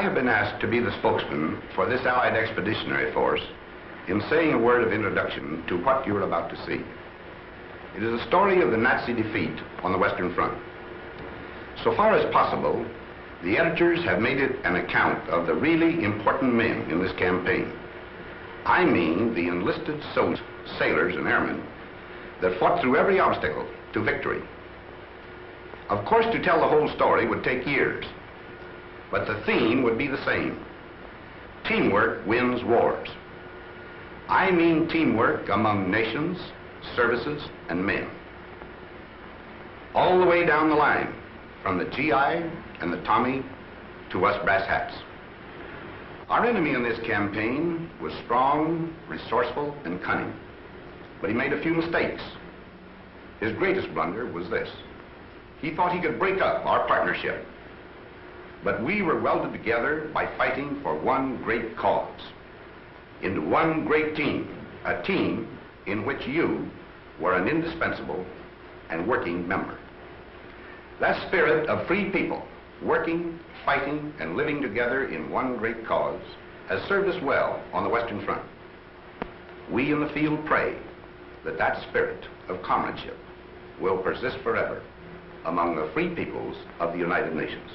have been asked to be the spokesman for this Allied Expeditionary Force in saying a word of introduction to what you are about to see. It is a story of the Nazi defeat on the Western Front. So far as possible, the editors have made it an account of the really important men in this campaign. I mean the enlisted soldiers, sailors, and airmen that fought through every obstacle to victory. Of course, to tell the whole story would take years, but the theme would be the same. Teamwork wins wars. I mean teamwork among nations, services, and men. All the way down the line, from the GI and the Tommy to us brass hats. Our enemy in this campaign was strong, resourceful, and cunning, but he made a few mistakes. His greatest blunder was this. He thought he could break up our partnership, but we were welded together by fighting for one great cause, into one great team, a team in which you were an indispensable and working member. That spirit of free people, working, fighting, and living together in one great cause, has served us well on the Western Front. We in the field pray that that spirit of comradeship will persist forever among the free peoples of the United Nations.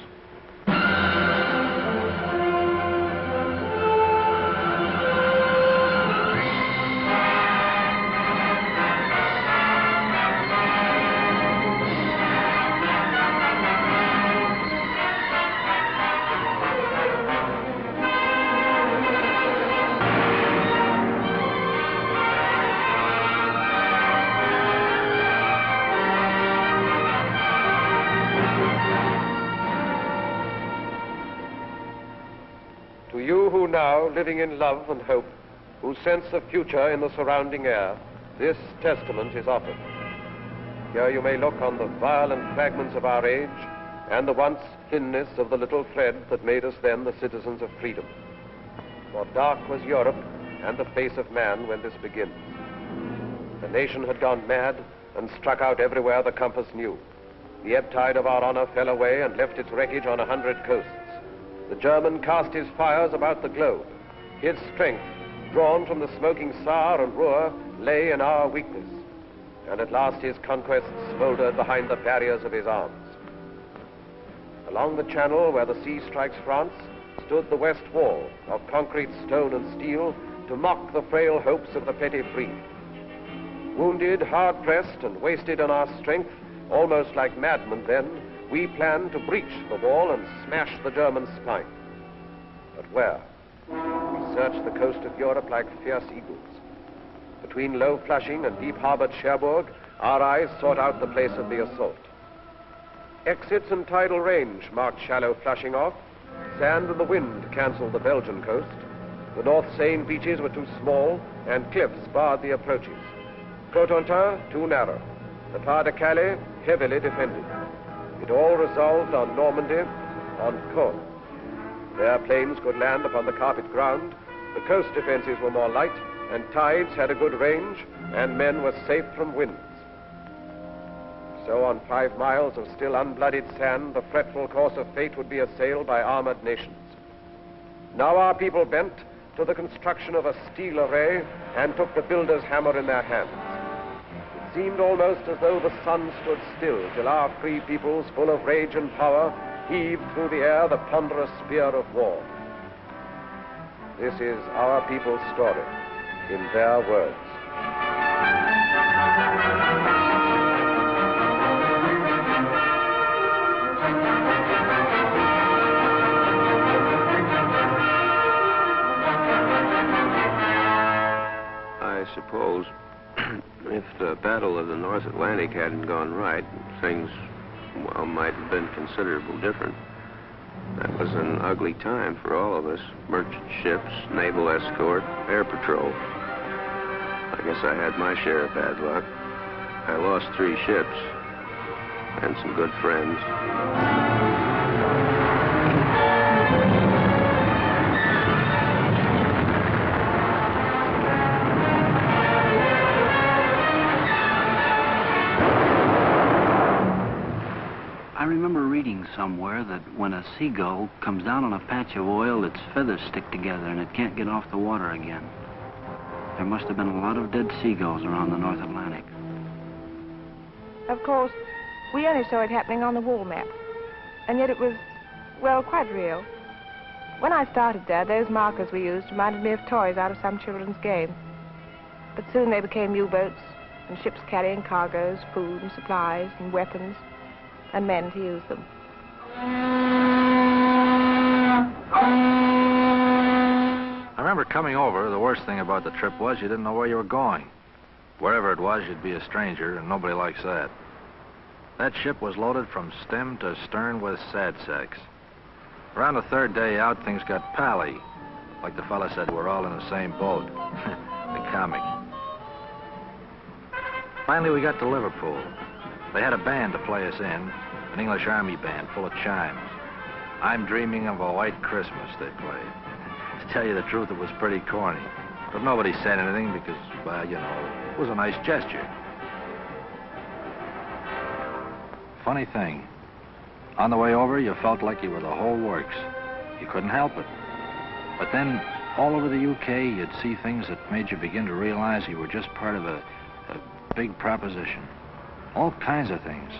Now, living in love and hope, who sense the future in the surrounding air, this testament is offered. Here you may look on the violent fragments of our age and the once thinness of the little thread that made us then the citizens of freedom. For dark was Europe and the face of man when this begins. The nation had gone mad and struck out everywhere the compass knew. The ebb tide of our honor fell away and left its wreckage on 100 coasts. The German cast his fires about the globe. His strength, drawn from the smoking Saar and Ruhr, lay in our weakness. And at last his conquests smoldered behind the barriers of his arms. Along the channel where the sea strikes France stood the West Wall of concrete, stone, and steel to mock the frail hopes of the petty free. Wounded, hard-pressed, and wasted on our strength, almost like madmen then, we planned to breach the wall and smash the German spine. But where? We searched the coast of Europe like fierce eagles. Between low Flushing and deep-harbored Cherbourg, our eyes sought out the place of the assault. Exits and tidal range marked shallow Flushing off. Sand and the wind canceled the Belgian coast. The North Seine beaches were too small, and cliffs barred the approaches. Cotentin, too narrow. The Pas de Calais, heavily defended. It all resolved on Normandy, on Caen. There planes could land upon the carpet ground, the coast defenses were more light, and tides had a good range, and men were safe from winds. So on 5 miles of still unbloodied sand, the fretful course of fate would be assailed by armored nations. Now our people bent to the construction of a steel array and took the builder's hammer in their hands. It seemed almost as though the sun stood still till our free peoples, full of rage and power, heaved through the air the ponderous spear of war. This is our people's story, in their words. I suppose if the Battle of the North Atlantic hadn't gone right, things, well, might have been considerably different. That was an ugly time for all of us. Merchant ships, naval escort, air patrol. I guess I had my share of bad luck. I lost 3 ships and some good friends. I remember reading somewhere that when a seagull comes down on a patch of oil, its feathers stick together and it can't get off the water again. There must have been a lot of dead seagulls around the North Atlantic. Of course, we only saw it happening on the wall map. And yet it was, well, quite real. When I started there, those markers we used reminded me of toys out of some children's game. But soon they became U-boats and ships carrying cargoes, food and supplies and weapons and men to use them. I remember coming over, the worst thing about the trip was you didn't know where you were going. Wherever it was, you'd be a stranger, and nobody likes that. That ship was loaded from stem to stern with sad sacks. Around the third day out, things got pally. Like the fella said, we're all in the same boat. The comic. Finally, we got to Liverpool. They had a band to play us in, an English Army band full of chimes. I'm Dreaming of a White Christmas, they played. To tell you the truth, it was pretty corny. But nobody said anything because, well, you know, it was a nice gesture. Funny thing, on the way over, you felt like you were the whole works. You couldn't help it. But then, all over the UK, you'd see things that made you begin to realize you were just part of a big proposition. All kinds of things.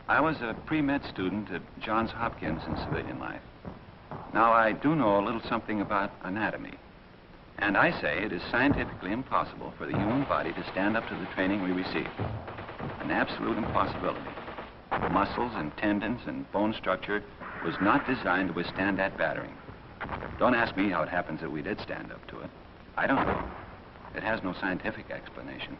I was a pre-med student at Johns Hopkins in civilian life. Now, I do know a little something about anatomy. And I say it is scientifically impossible for the human body to stand up to the training we receive. An absolute impossibility. Muscles and tendons and bone structure was not designed to withstand that battering. Don't ask me how it happens that we did stand up to it. I don't know. It has no scientific explanation.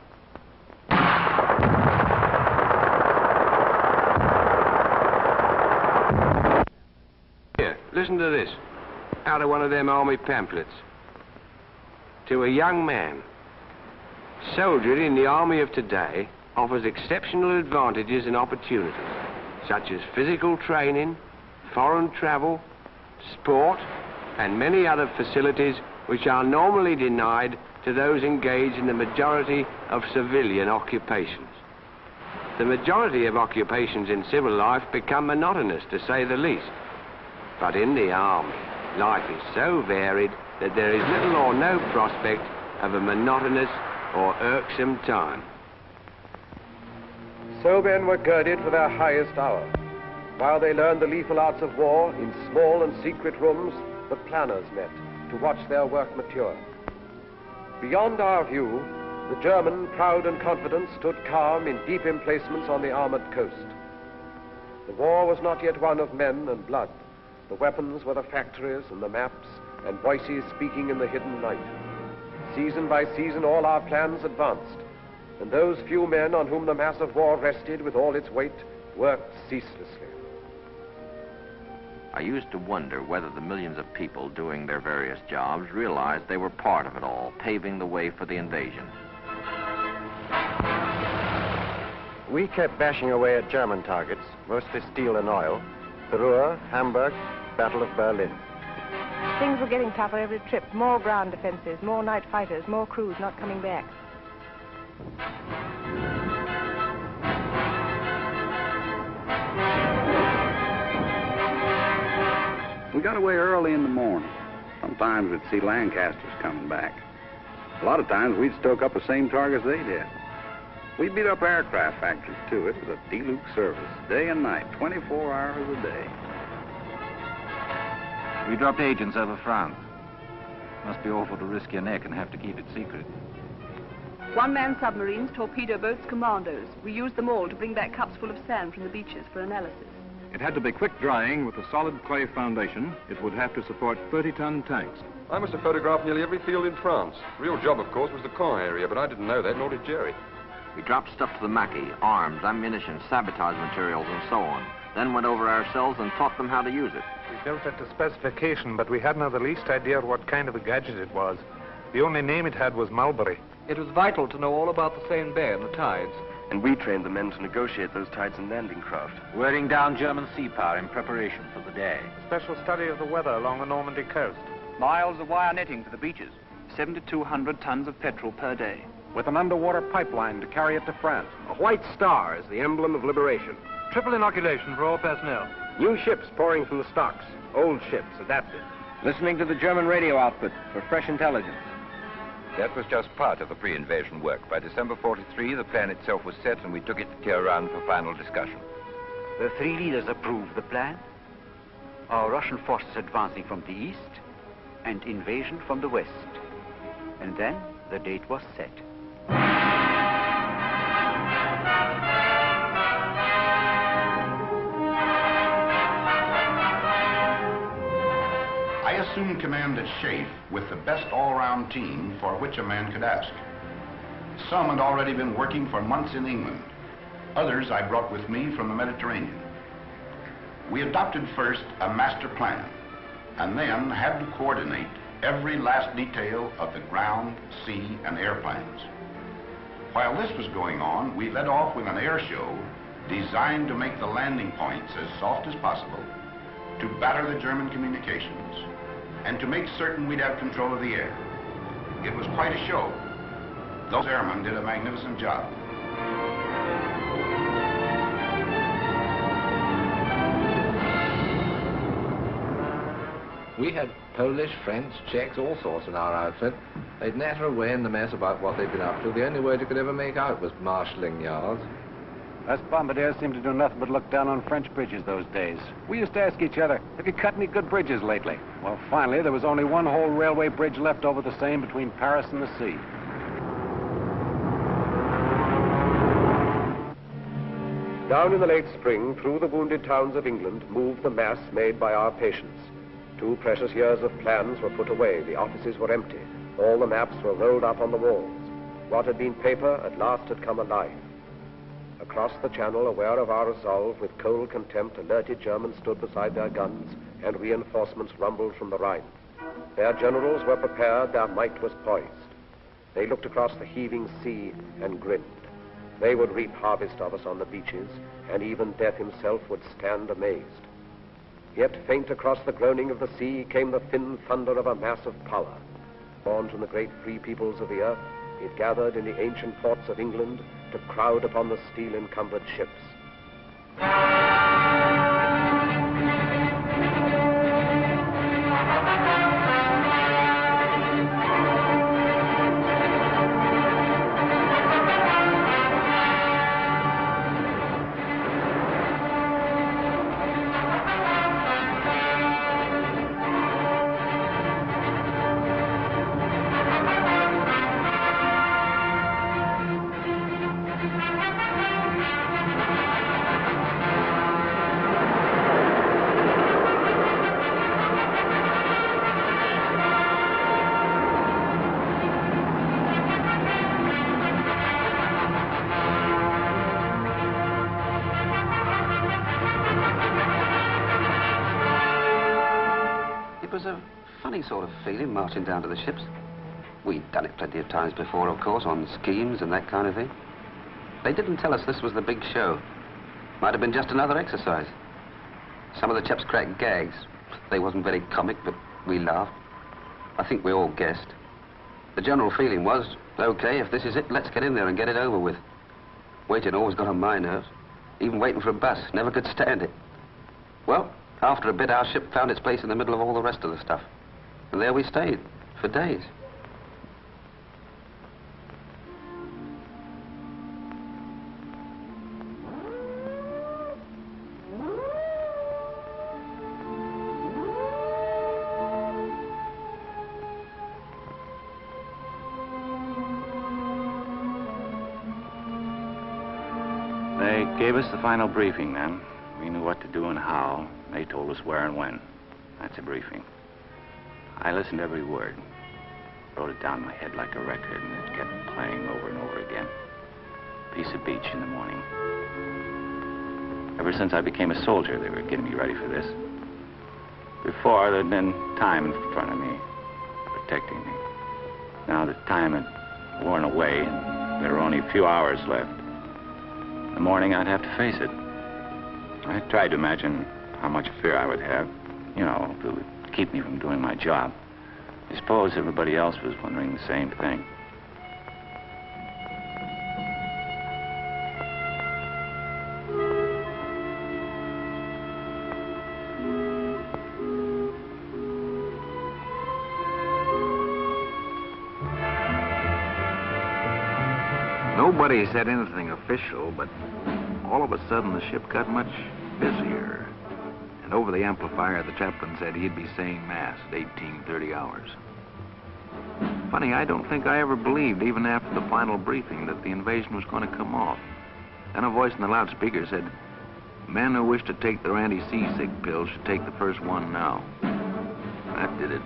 Here, listen to this. Out of one of them army pamphlets. To a young man, soldiering in the army of today offers exceptional advantages and opportunities, such as physical training, foreign travel, sport, and many other facilities which are normally denied to those engaged in the majority of civilian occupations. The majority of occupations in civil life become monotonous, to say the least. But in the army, life is so varied that there is little or no prospect of a monotonous or irksome time. So men were girded for their highest hour. While they learned the lethal arts of war, in small and secret rooms, the planners met to watch their work mature. Beyond our view, the German, proud and confident, stood calm in deep emplacements on the armored coast. The war was not yet one of men and blood. The weapons were the factories and the maps and voices speaking in the hidden night. Season by season, all our plans advanced, and those few men on whom the mass of war rested with all its weight worked ceaselessly. I used to wonder whether the millions of people doing their various jobs realized they were part of it all, paving the way for the invasion. We kept bashing away at German targets, mostly steel and oil. The Ruhr, Hamburg, Battle of Berlin. Things were getting tougher every trip. More ground defenses, more night fighters, more crews not coming back. We got away early in the morning. Sometimes we'd see Lancasters coming back. A lot of times we'd stoke up the same targets they did. We beat up aircraft factories, too. It was a D-Luke service, day and night, 24 hours a day. We dropped agents over France. Must be awful to risk your neck and have to keep it secret. One-man submarines, torpedo boats, commandos. We used them all to bring back cups full of sand from the beaches for analysis. It had to be quick drying with a solid clay foundation. It would have to support 30-ton tanks. I must have photographed nearly every field in France. Real job, of course, was the Caen area, but I didn't know that, nor did Jerry. We dropped stuff to the Maquis, arms, ammunition, sabotage materials, and so on. Then went over ourselves and taught them how to use it. We built it to specification, but we hadn't the least idea what kind of a gadget it was. The only name it had was Mulberry. It was vital to know all about the Seine Bay and the tides. And we trained the men to negotiate those tides and landing craft. Wearing down German sea power in preparation for the day. Special study of the weather along the Normandy coast. Miles of wire netting for the beaches. 7,200 tons of petrol per day. With an underwater pipeline to carry it to France. A white star is the emblem of liberation. Triple inoculation for all personnel. New ships pouring from the stocks. Old ships adapted. Listening to the German radio output for fresh intelligence. That was just part of the pre-invasion work. By December 43, the plan itself was set, and we took it to Tehran for final discussion. The three leaders approved the plan. Our Russian forces advancing from the east and invasion from the west. And then the date was set. I assumed command at Schaif with the best all-round team for which a man could ask. Some had already been working for months in England. Others I brought with me from the Mediterranean. We adopted first a master plan, and then had to coordinate every last detail of the ground, sea, and air plans. While this was going on, we led off with an air show designed to make the landing points as soft as possible, to batter the German communications, and to make certain we'd have control of the air. It was quite a show. Those airmen did a magnificent job. We had Polish, French, Czechs, all sorts in our outfit. They'd natter away in the mess about what they'd been up to. The only word you could ever make out was marshalling yards. Us bombardiers seemed to do nothing but look down on French bridges those days. We used to ask each other, have you cut any good bridges lately? Well, finally, there was only one whole railway bridge left over the Seine between Paris and the sea. Down in the late spring, through the wounded towns of England, moved the mass made by our patients. 2 precious years of plans were put away. The offices were empty. All the maps were rolled up on the walls. What had been paper at last had come alive. Across the channel, aware of our resolve, with cold contempt, alerted Germans stood beside their guns, and reinforcements rumbled from the Rhine. Their generals were prepared, their might was poised. They looked across the heaving sea and grinned. They would reap harvest of us on the beaches, and even death himself would stand amazed. Yet faint across the groaning of the sea came the thin thunder of a mass of power. Born from the great free peoples of the earth, it gathered in the ancient ports of England to crowd upon the steel-encumbered ships. Sort of feeling marching down to the ships. We'd done it plenty of times before, of course, on schemes and that kind of thing. They didn't tell us this was the big show. Might have been just another exercise. Some of the chaps cracked gags. They wasn't very comic, but we laughed. I think we all guessed. The general feeling was, okay, if this is it, let's get in there and get it over with. Waiting always got on my nerves. Even waiting for a bus, never could stand it. Well, after a bit, our ship found its place in the middle of all the rest of the stuff. And there we stayed, for days. They gave us the final briefing then. We knew what to do and how. They told us where and when. That's a briefing. I listened to every word. Wrote it down in my head like a record, and it kept playing over and over again. Piece of beach in the morning. Ever since I became a soldier, they were getting me ready for this. Before, there'd been time in front of me, protecting me. Now the time had worn away, and there were only a few hours left. In the morning, I'd have to face it. I tried to imagine how much fear I would have, you know, if it would keep me from doing my job. I suppose everybody else was wondering the same thing. Nobody said anything official, but all of a sudden the ship got much busier. And over the amplifier, the chaplain said he'd be saying Mass at 18:30 hours. Funny, I don't think I ever believed, even after the final briefing, that the invasion was going to come off. Then a voice in the loudspeaker said, "Men who wish to take their anti-seasick pills should take the first one now." That did it.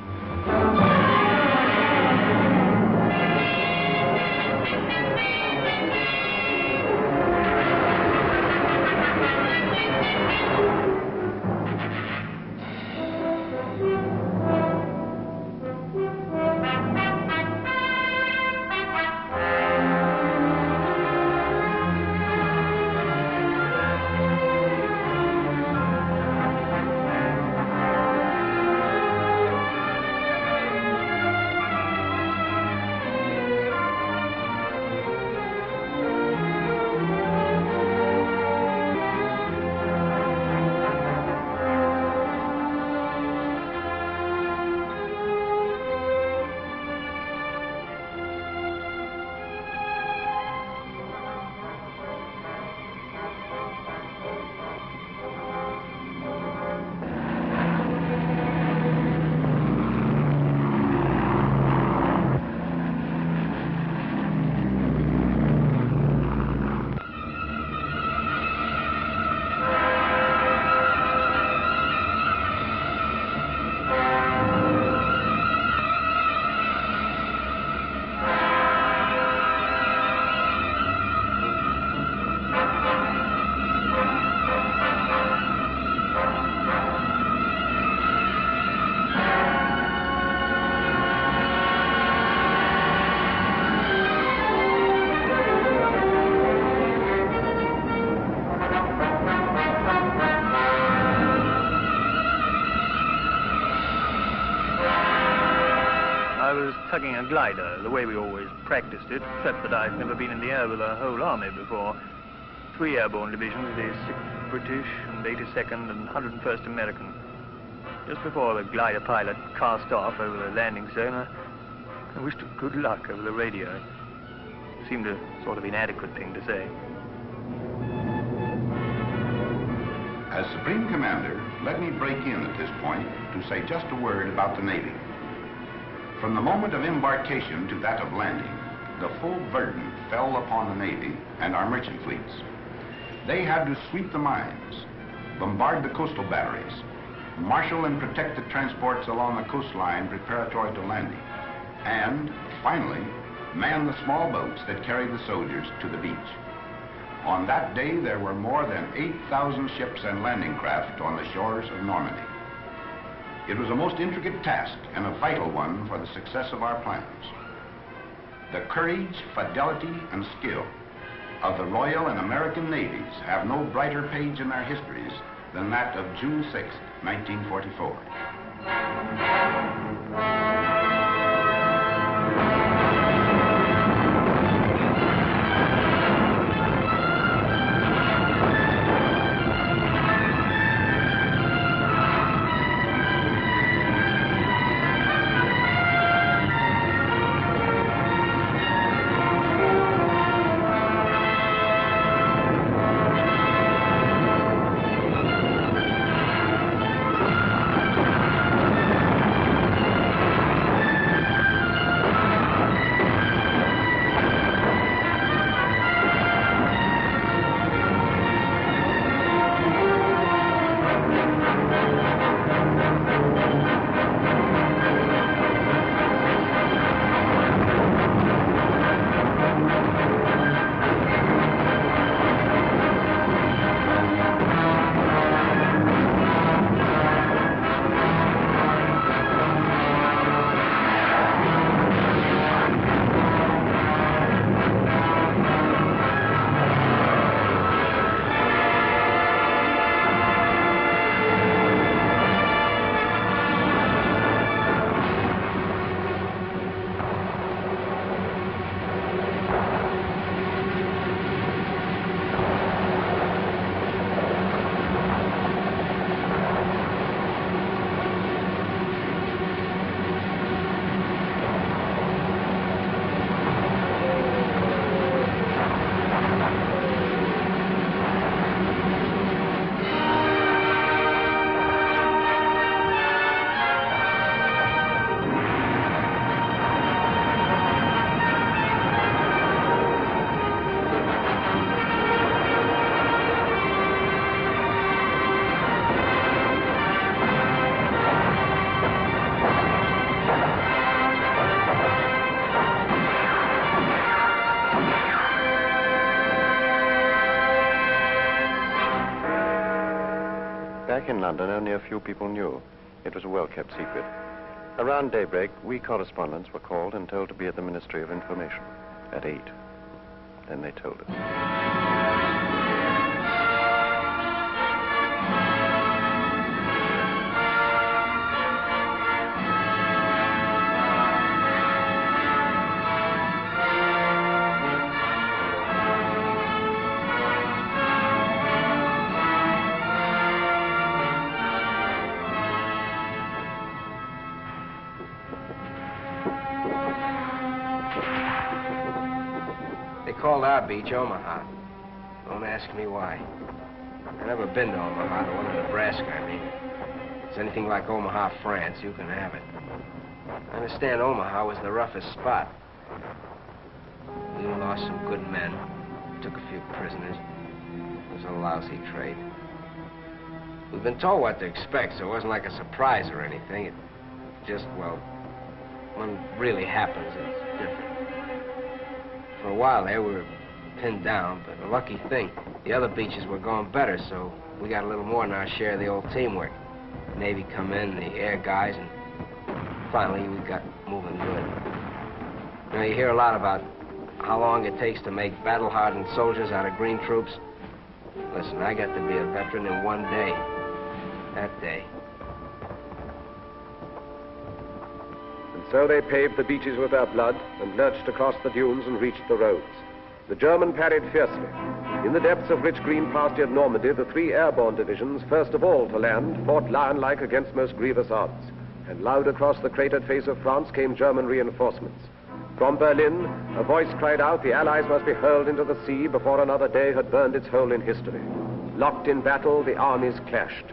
Tugging a glider, the way we always practiced it, except that I've never been in the air with a whole army before. 3 airborne divisions, the 6th British and 82nd and 101st American. Just before the glider pilot cast off over the landing zone, I wished her good luck over the radio. It seemed a sort of inadequate thing to say. As Supreme Commander, let me break in at this point to say just a word about the Navy. From the moment of embarkation to that of landing, the full burden fell upon the Navy and our merchant fleets. They had to sweep the mines, bombard the coastal batteries, marshal and protect the transports along the coastline preparatory to landing, and, finally, man the small boats that carried the soldiers to the beach. On that day, there were more than 8,000 ships and landing craft on the shores of Normandy. It was a most intricate task and a vital one for the success of our plans. The courage, fidelity, and skill of the Royal and American Navies have no brighter page in their histories than that of June 6, 1944. Back in London, only a few people knew. It was a well-kept secret. Around daybreak, we correspondents were called and told to be at the Ministry of Information at 8. Then they told us. They called our beach Omaha. Don't ask me why. I've never been to Omaha, the one in Nebraska, I mean. If it's anything like Omaha, France, you can have it. I understand Omaha was the roughest spot. We lost some good men, took a few prisoners. It was a lousy trade. We've been told what to expect, so it wasn't like a surprise or anything. It just, well, when it really happens, it's different. For a while there, we were pinned down, but a lucky thing, the other beaches were going better, so we got a little more than our share of the old teamwork. The Navy come in, the air guys, and finally we got moving good. You know, you hear a lot about how long it takes to make battle-hardened soldiers out of green troops. Listen, I got to be a veteran in one day. That day. So they paved the beaches with their blood and lurched across the dunes and reached the roads. The German parried fiercely. In the depths of rich green pastured Normandy, the 3 airborne divisions, first of all to land, fought lion-like against most grievous odds. And loud across the cratered face of France came German reinforcements. From Berlin, a voice cried out the Allies must be hurled into the sea before another day had burned its hole in history. Locked in battle, the armies clashed.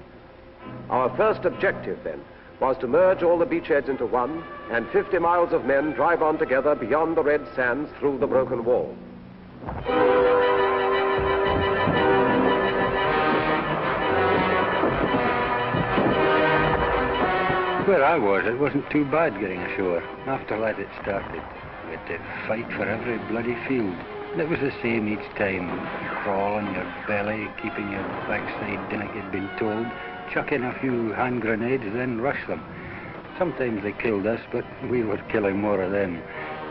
Our first objective, then, was to merge all the beachheads into one, and 50 miles of men drive on together beyond the red sands through the broken wall. Where I was, it wasn't too bad getting ashore. After that it started. We had to fight for every bloody field. And it was the same each time. You crawl on your belly, keeping your backside in like you'd been told. Chuck in a few hand grenades, then rush them. Sometimes they killed us, but we were killing more of them.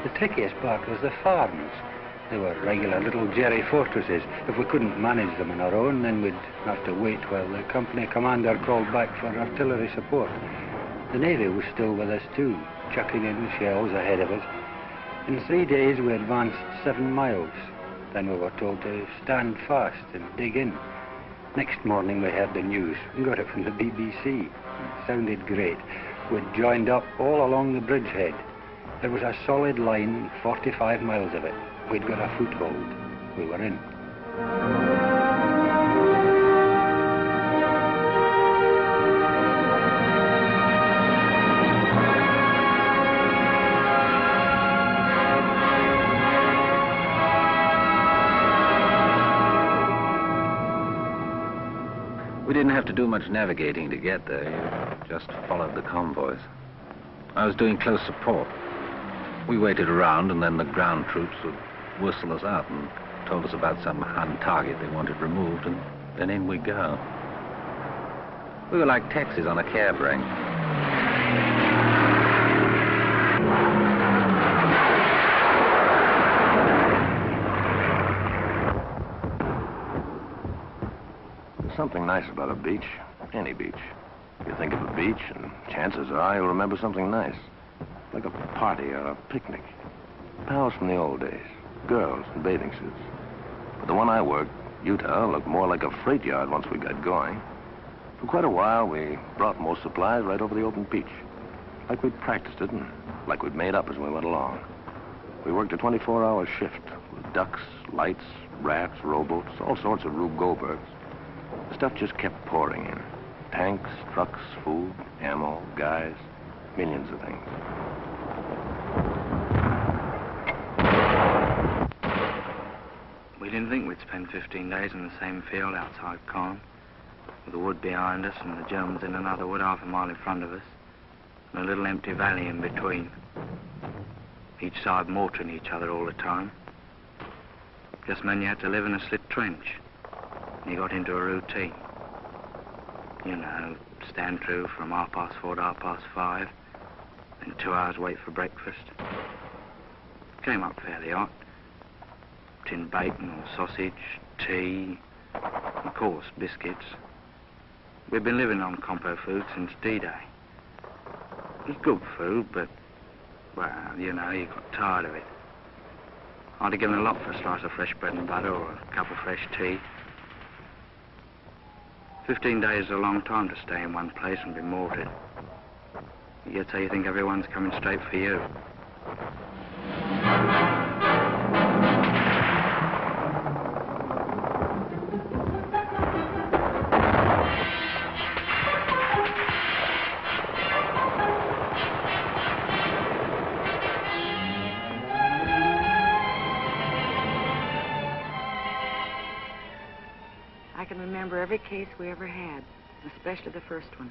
The trickiest part was the farms. They were regular little jerry fortresses. If we couldn't manage them on our own, then we'd have to wait while the company commander called back for artillery support. The Navy was still with us too, chucking in shells ahead of us. In 3 days we advanced 7 miles. Then we were told to stand fast and dig in. Next morning we heard the news. We got it from the BBC. It sounded great. We'd joined up all along the bridgehead. There was a solid line, 45 miles of it. We'd got a foothold. We were in. We didn't have to do much navigating to get there. You just followed the convoys. I was doing close support. We waited around, and then the ground troops would whistle us out and told us about some Hun target they wanted removed, and then in we go. We were like taxis on a cab ring. There's something nice about a beach, any beach. You think of a beach, and chances are you'll remember something nice. Like a party or a picnic. Pals from the old days. Girls in bathing suits. But the one I worked, Utah, looked more like a freight yard once we got going. For quite a while, we brought most supplies right over the open beach. Like we'd practiced it, and like we'd made up as we went along. We worked a 24-hour shift with ducks, lights, rafts, rowboats, all sorts of Rube Goldbergs. The stuff just kept pouring in. Tanks, trucks, food, ammo, guys, millions of things. We didn't think we'd spend 15 days in the same field outside Caen, with the wood behind us and the Germans in another wood half a mile in front of us, and a little empty valley in between. Each side mortaring each other all the time. Just meant you had to live in a slit trench, and you got into a routine. You know, stand through from 4:30 to 5:30, then 2 hours wait for breakfast. Came up fairly hot. Tin bacon or sausage, tea, and of course, biscuits. We've been living on compo food since D-Day. It was good food, but, well, you know, you got tired of it. I'd have given a lot for a slice of fresh bread and butter or a cup of fresh tea. 15 days is a long time to stay in one place and be mortared. Yet so you think everyone's coming straight for you. I can remember every case we ever had, especially the first one.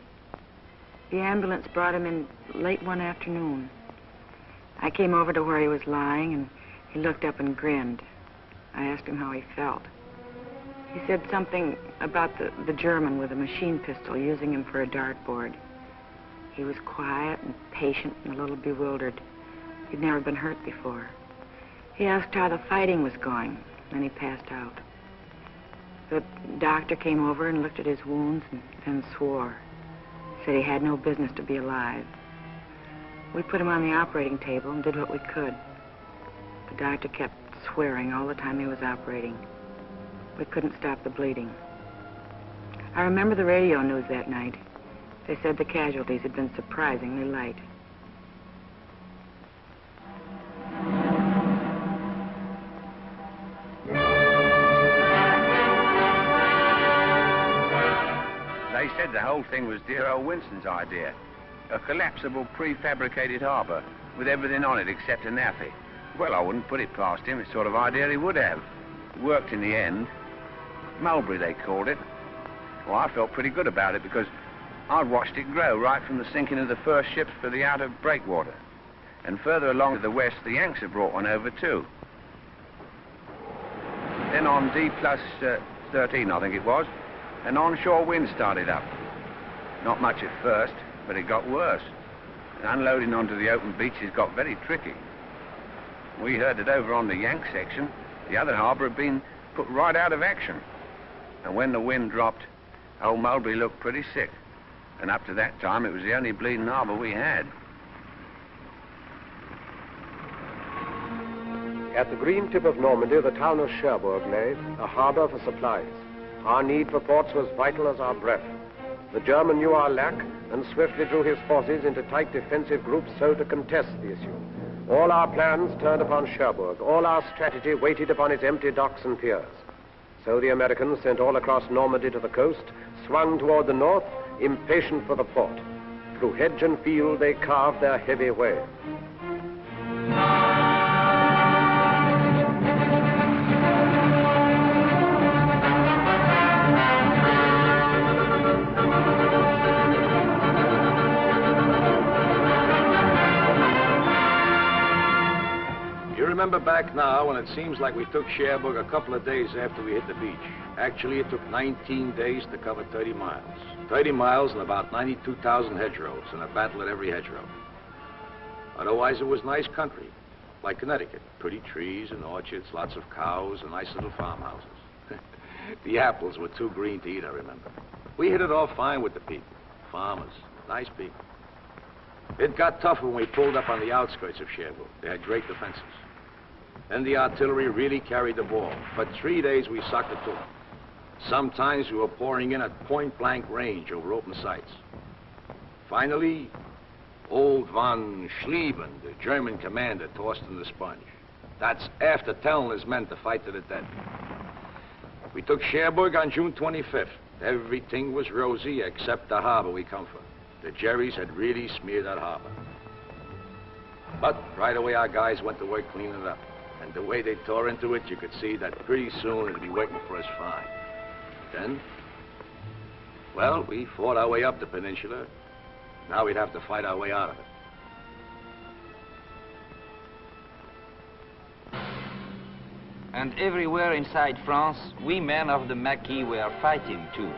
The ambulance brought him in late one afternoon. I came over to where he was lying, and he looked up and grinned. I asked him how he felt. He said something about the German with a machine pistol using him for a dartboard. He was quiet and patient and a little bewildered. He'd never been hurt before. He asked how the fighting was going, and he passed out. The doctor came over and looked at his wounds and then swore. Said he had no business to be alive. We put him on the operating table and did what we could. The doctor kept swearing all the time he was operating. We couldn't stop the bleeding. I remember the radio news that night. They said the casualties had been surprisingly light. They said the whole thing was dear old Winston's idea. A collapsible prefabricated harbour with everything on it except a naffy. Well, I wouldn't put it past him. It's the sort of idea he would have. It worked in the end. Mulberry, they called it. Well, I felt pretty good about it because I'd watched it grow right from the sinking of the first ships for the outer breakwater. And further along to the west, the Yanks had brought one over too. Then on D+13, I think it was, an onshore wind started up. Not much at first, but it got worse. And unloading onto the open beaches got very tricky. We heard that over on the Yank section, the other harbour had been put right out of action. And when the wind dropped, old Mulberry looked pretty sick. And up to that time, it was the only bleeding harbour we had. At the green tip of Normandy, the town of Cherbourg lay, a harbour for supplies. Our need for ports was vital as our breath. The German knew our lack and swiftly drew his forces into tight defensive groups so to contest the issue. All our plans turned upon Cherbourg. All our strategy waited upon its empty docks and piers. So the Americans, sent all across Normandy to the coast, swung toward the north, impatient for the port. Through hedge and field, they carved their heavy way. Remember back now when it seems like we took Cherbourg a couple of days after we hit the beach. Actually, it took 19 days to cover 30 miles. 30 miles and about 92,000 hedgerows, and a battle at every hedgerow. Otherwise, it was nice country, like Connecticut. Pretty trees and orchards, lots of cows, and nice little farmhouses. The apples were too green to eat, I remember. We hit it all fine with the people. Farmers, nice people. It got tougher when we pulled up on the outskirts of Cherbourg. They had great defenses. Then the artillery really carried the ball. For 3 days, we sucked it to them. Sometimes we were pouring in at point-blank range over open sights. Finally, old von Schlieben, the German commander, tossed in the sponge. That's after telling his men to fight to the death. We took Cherbourg on June 25th. Everything was rosy except the harbor we come from. The Jerrys had really smeared that harbor. But right away, our guys went to work cleaning it up. And the way they tore into it, you could see that pretty soon it'd be waiting for us fine. Then, well, we fought our way up the peninsula. Now we'd have to fight our way out of it. And everywhere inside France, we men of the Maquis were fighting too.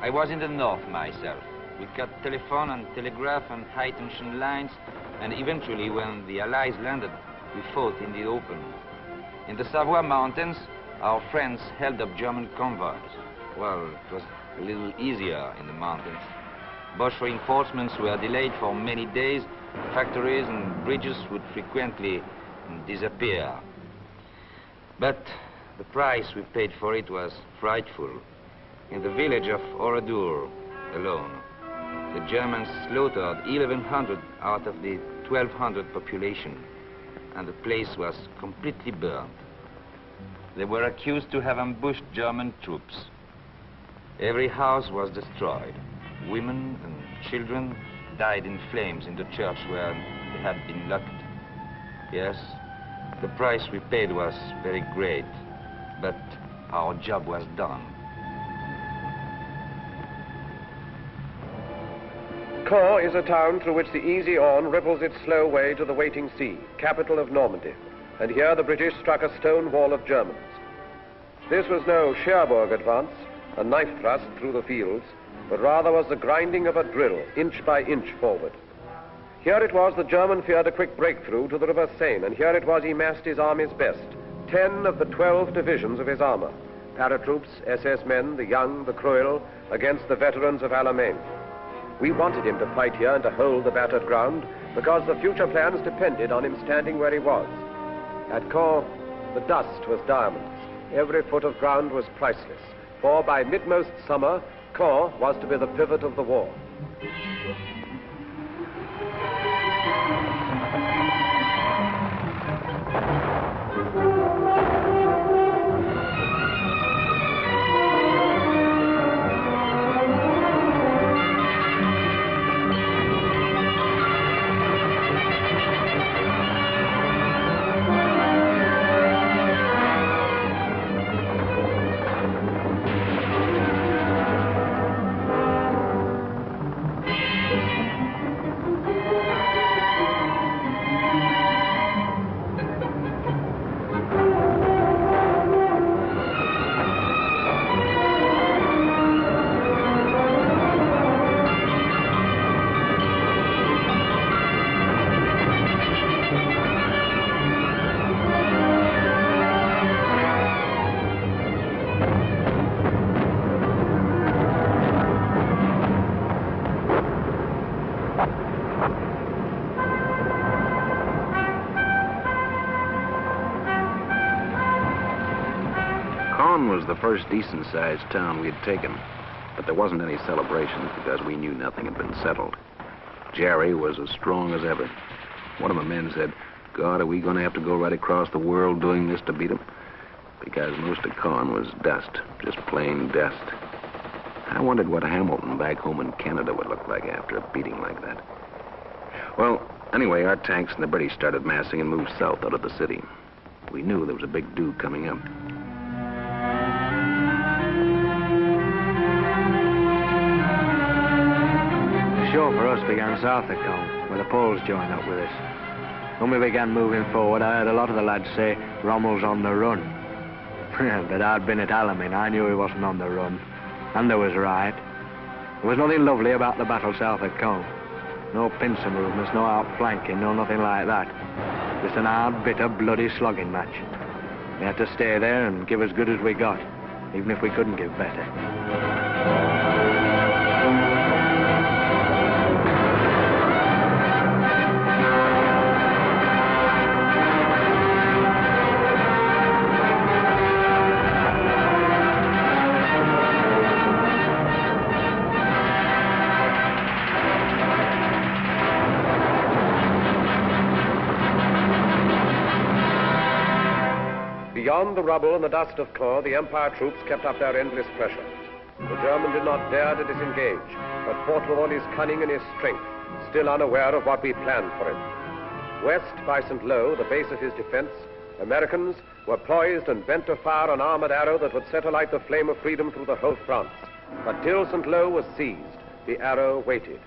I was in the north myself. We cut telephone and telegraph and high-tension lines, and eventually, when the Allies landed, we fought in the open. In the Savoy Mountains, our friends held up German convoys. Well, it was a little easier in the mountains. Boche reinforcements were delayed for many days. Factories and bridges would frequently disappear. But the price we paid for it was frightful. In the village of Oradour alone, the Germans slaughtered 1,100 out of the 1,200 population, and the place was completely burned. They were accused to have ambushed German troops. Every house was destroyed. Women and children died in flames in the church where they had been locked. Yes, the price we paid was very great, but our job was done. Caen is a town through which the easy Orne ripples its slow way to the waiting sea, capital of Normandy. And here the British struck a stone wall of Germans. This was no Cherbourg advance, a knife thrust through the fields, but rather was the grinding of a drill, inch by inch forward. Here it was the German feared a quick breakthrough to the River Seine, and here it was he massed his army's best, 10 of the 12 divisions of his armor, paratroops, SS men, the young, the cruel, against the veterans of Alamein. We wanted him to fight here and to hold the battered ground, because the future plans depended on him standing where he was. At Caen, the dust was diamonds. Every foot of ground was priceless, for by mid-most summer, Caen was to be the pivot of the war. Was the first decent-sized town we had taken, but there wasn't any celebrations because we knew nothing had been settled. Jerry was as strong as ever. One of the men said, "God, are we going to have to go right across the world doing this to beat them?" Because most of Caen was dust, just plain dust. I wondered what Hamilton back home in Canada would look like after a beating like that. Well, anyway, our tanks and the British started massing and moved south out of the city. We knew there was a big do coming up. The show for us began south of Caen, where the Poles joined up with us. When we began moving forward, I heard a lot of the lads say Rommel's on the run. But I'd been at Alamein, I knew he wasn't on the run. And I was right. There was nothing lovely about the battle south of Caen. No pincer movements, no outflanking, no nothing like that. Just an hard, bitter, bloody slogging match. We had to stay there and give as good as we got, even if we couldn't give better. Beyond the rubble and the dust of Caen, the Empire troops kept up their endless pressure. The German did not dare to disengage, but fought with all his cunning and his strength, still unaware of what we planned for him. West by St. Lo, the base of his defense, Americans were poised and bent to fire an armored arrow that would set alight the flame of freedom through the whole France. But till St. Lo was seized, the arrow waited.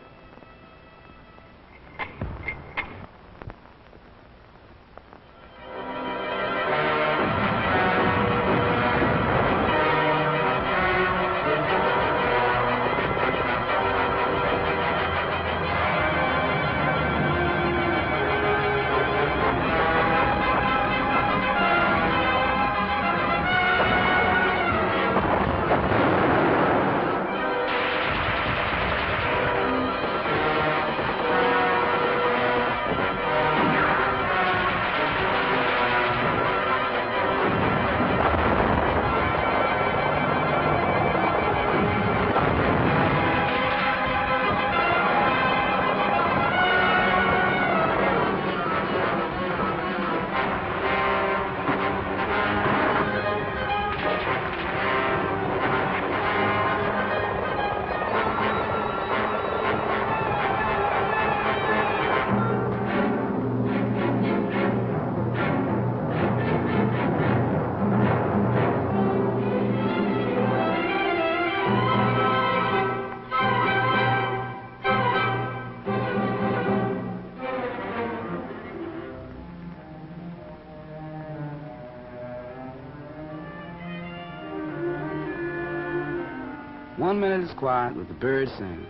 1 minute it's quiet with the birds singing.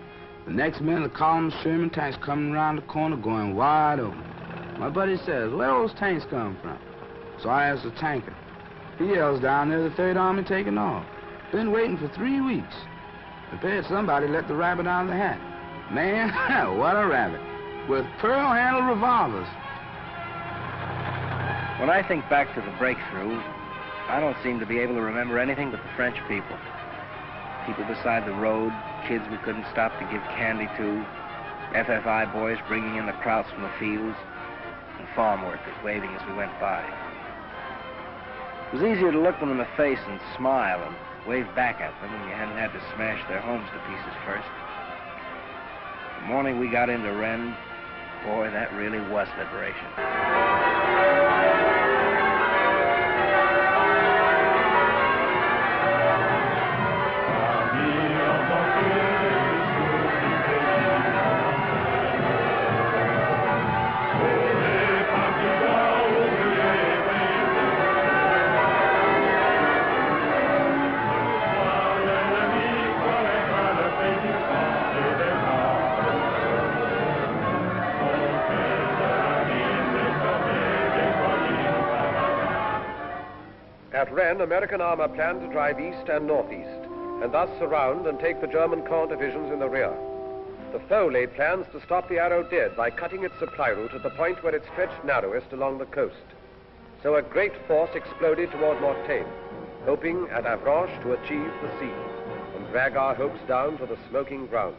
The next minute, the column of Sherman tanks coming around the corner going wide open. My buddy says, where those tanks come from? So I ask the tanker. He yells down there, the Third Army taking off. Been waiting for 3 weeks. Prepared somebody let the rabbit out of the hat. Man, what a rabbit. With pearl-handled revolvers. When I think back to the breakthrough, I don't seem to be able to remember anything but the French people. People beside the road, kids we couldn't stop to give candy to, FFI boys bringing in the krauts from the fields, and farm workers waving as we went by. It was easier to look them in the face and smile and wave back at them when you hadn't had to smash their homes to pieces first. The morning we got into Rennes, boy, that really was liberation. At Rennes, American armor planned to drive east and northeast, and thus surround and take the German corps divisions in the rear. The foe laid plans to stop the Arrow dead by cutting its supply route at the point where it stretched narrowest along the coast. So a great force exploded toward Mortain, hoping at Avranches to achieve the sea and drag our hopes down to the smoking ground.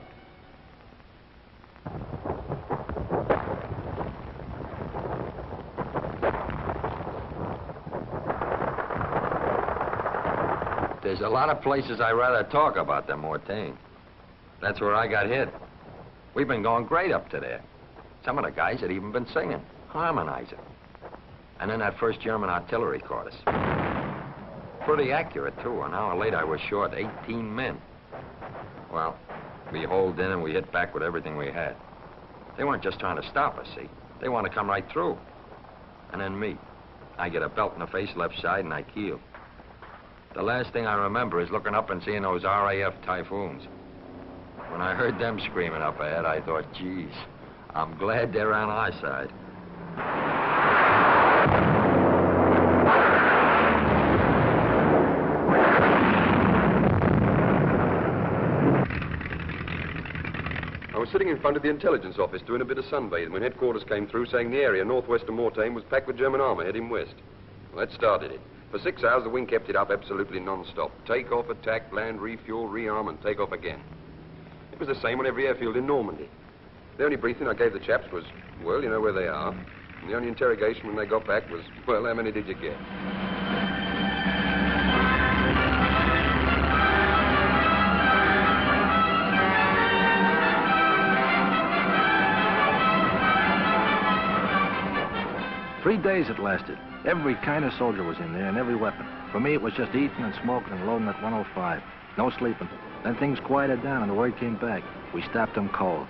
There's a lot of places I'd rather talk about than Mortain. That's where I got hit. We've been going great up to there. Some of the guys had even been singing, harmonizing. And then that first German artillery caught us. Pretty accurate, too. An hour later, I was short 18 men. Well, we holed in and we hit back with everything we had. They weren't just trying to stop us, see? They wanted to come right through. And then me. I get a belt in the face left side and I keel. The last thing I remember is looking up and seeing those RAF Typhoons. When I heard them screaming up ahead, I thought, geez, I'm glad they're on our side. I was sitting in front of the intelligence office doing a bit of sunbathing when headquarters came through saying the area northwest of Mortain was packed with German armor heading west. Well, that started it. For 6 hours, the wing kept it up absolutely non-stop. Take off, attack, land, refuel, rearm, and take off again. It was the same on every airfield in Normandy. The only briefing I gave the chaps was, well, you know where they are. And the only interrogation when they got back was, well, how many did you get? Three days it lasted. Every kind of soldier was in there and every weapon. For me, it was just eating and smoking and loading at 105. No sleeping. Then things quieted down and the word came back. We stopped them cold.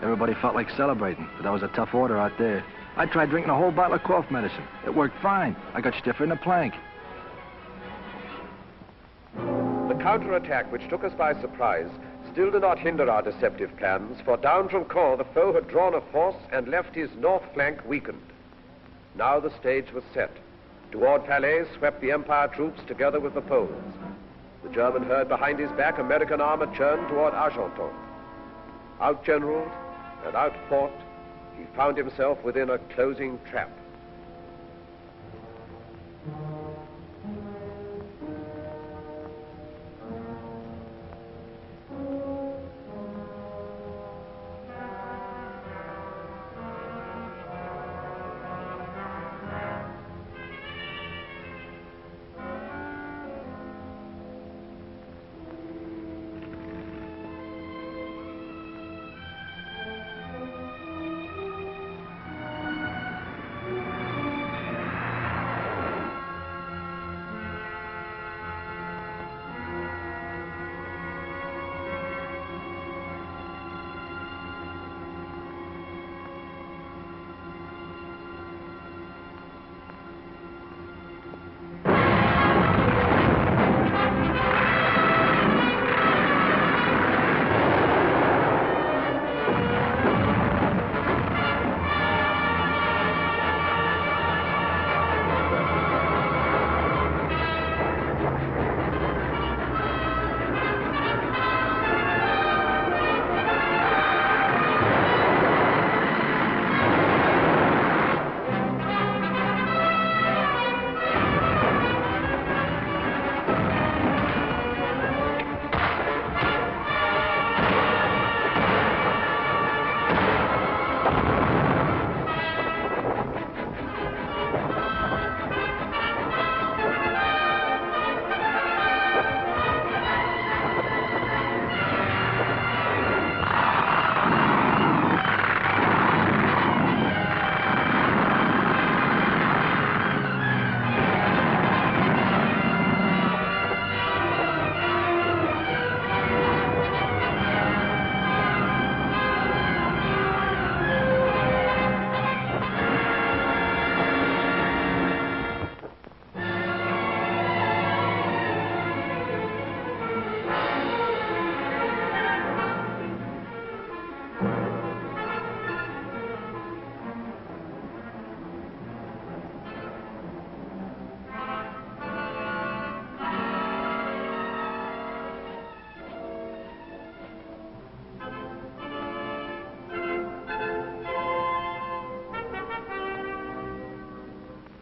Everybody felt like celebrating, but that was a tough order out there. I tried drinking a whole bottle of cough medicine. It worked fine. I got stiffer than a plank. The counterattack, which took us by surprise, still did not hinder our deceptive plans, for down from Caen the foe had drawn a force and left his north flank weakened. Now the stage was set. Toward Calais swept the Empire troops together with the Poles. The German heard behind his back American armor churn toward Argenton. Outgeneraled and outfought, he found himself within a closing trap.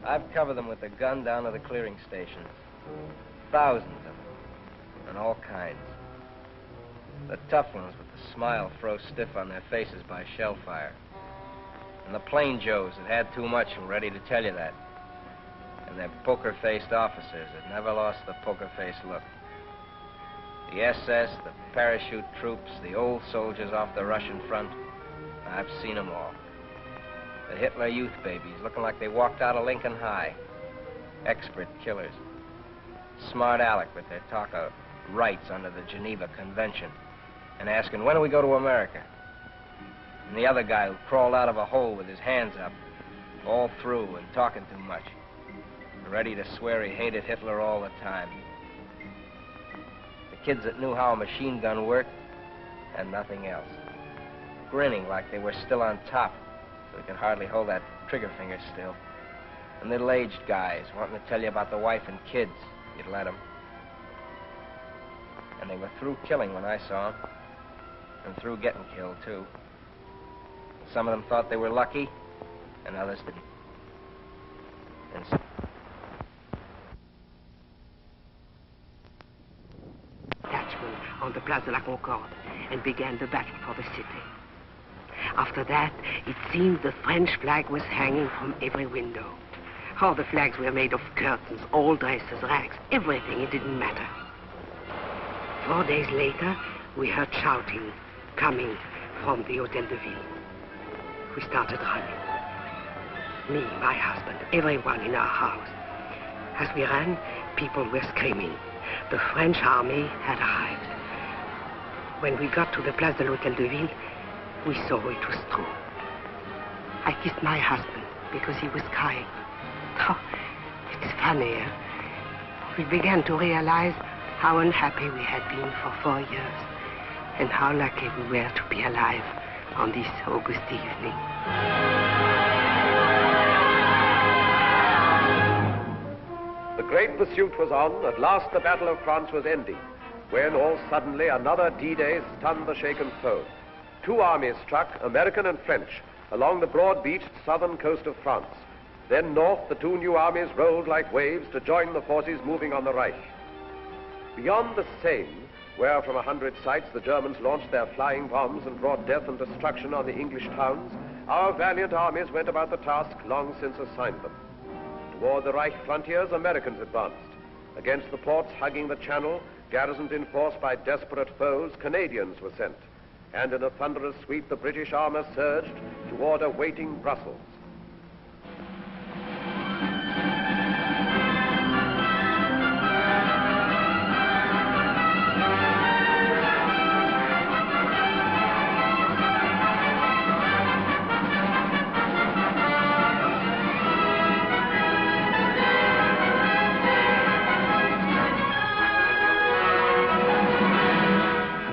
I've covered them with a gun down to the clearing station. Thousands of them. And all kinds. The tough ones with the smile froze stiff on their faces by shell fire. And the plain Joes that had too much and were ready to tell you that. And their poker-faced officers that never lost the poker-faced look. The SS, the parachute troops, the old soldiers off the Russian front. I've seen them all. The Hitler Youth babies looking like they walked out of Lincoln High. Expert killers. Smart Alec with their talk of rights under the Geneva Convention. And asking, when do we go to America? And the other guy who crawled out of a hole with his hands up, all through and talking too much. Ready to swear he hated Hitler all the time. The kids that knew how a machine gun worked and nothing else. Grinning like they were still on top, so they could hardly hold that trigger finger still. And middle-aged guys wanting to tell you about the wife and kids, you'd let them. And they were through killing when I saw them. And through getting killed, too. Some of them thought they were lucky, and others didn't. And so on the Place de la Concorde and began the battle for the city. After that, it seemed the French flag was hanging from every window. All the flags were made of curtains, all dresses, rags, everything, it didn't matter. 4 days later, we heard shouting coming from the Hôtel de Ville. We started running. Me, my husband, everyone in our house. As we ran, people were screaming. The French army had arrived. When we got to the Place de l'Hôtel de Ville, we saw it was true. I kissed my husband because he was crying. Oh, it's funny, eh? We began to realize how unhappy we had been for 4 years and how lucky we were to be alive on this August evening. The great pursuit was on. At last the Battle of France was ending, when all suddenly another D-Day stunned the shaken foe. 2 armies struck, American and French, along the broad-beached southern coast of France. Then north, the 2 new armies rolled like waves to join the forces moving on the Reich. Beyond the Seine, where from 100 sites the Germans launched their flying bombs and brought death and destruction on the English towns, our valiant armies went about the task long since assigned them. Toward the Reich frontiers, Americans advanced. Against the ports hugging the Channel, garrisons enforced by desperate foes, Canadians were sent. And in a thunderous sweep, the British armor surged toward a waiting Brussels.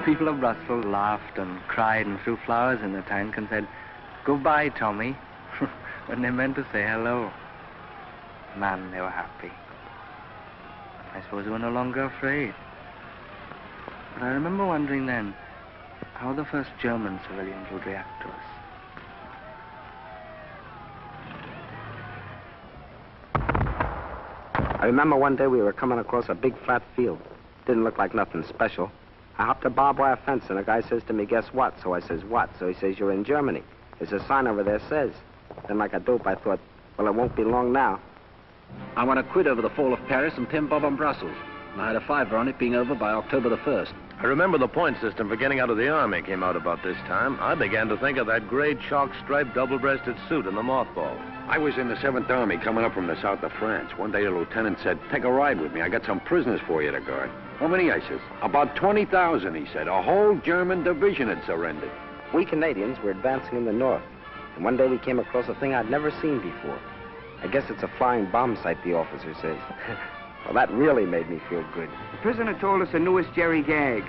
People of Brussels laughed and cried and threw flowers in the tank and said, "Goodbye, Tommy," when they meant to say hello. Man, they were happy. I suppose they were no longer afraid. But I remember wondering then how the first German civilians would react to us. I remember one day we were coming across a big flat field. Didn't look like nothing special. I hopped a barbed wire fence, and a guy says to me, "Guess what?" So I says, "What?" So he says, "You're in Germany. There's a sign over there says." Then like a dope, I thought, well, it won't be long now. I won a quid over the fall of Paris and 10 bob on Brussels. And I had a fiver on it being over by October the 1st. I remember the point system for getting out of the Army came out about this time. I began to think of that gray chalk-striped double-breasted suit in the mothball. I was in the 7th Army coming up from the south of France. One day a lieutenant said, "Take a ride with me. I got some prisoners for you to guard." "How many?" I says. "About 20,000, he said. A whole German division had surrendered." We Canadians were advancing in the north, and one day we came across a thing I'd never seen before. I guess it's a flying bomb site, the officer says. Well, that really made me feel good. The prisoner told us the newest Jerry gag.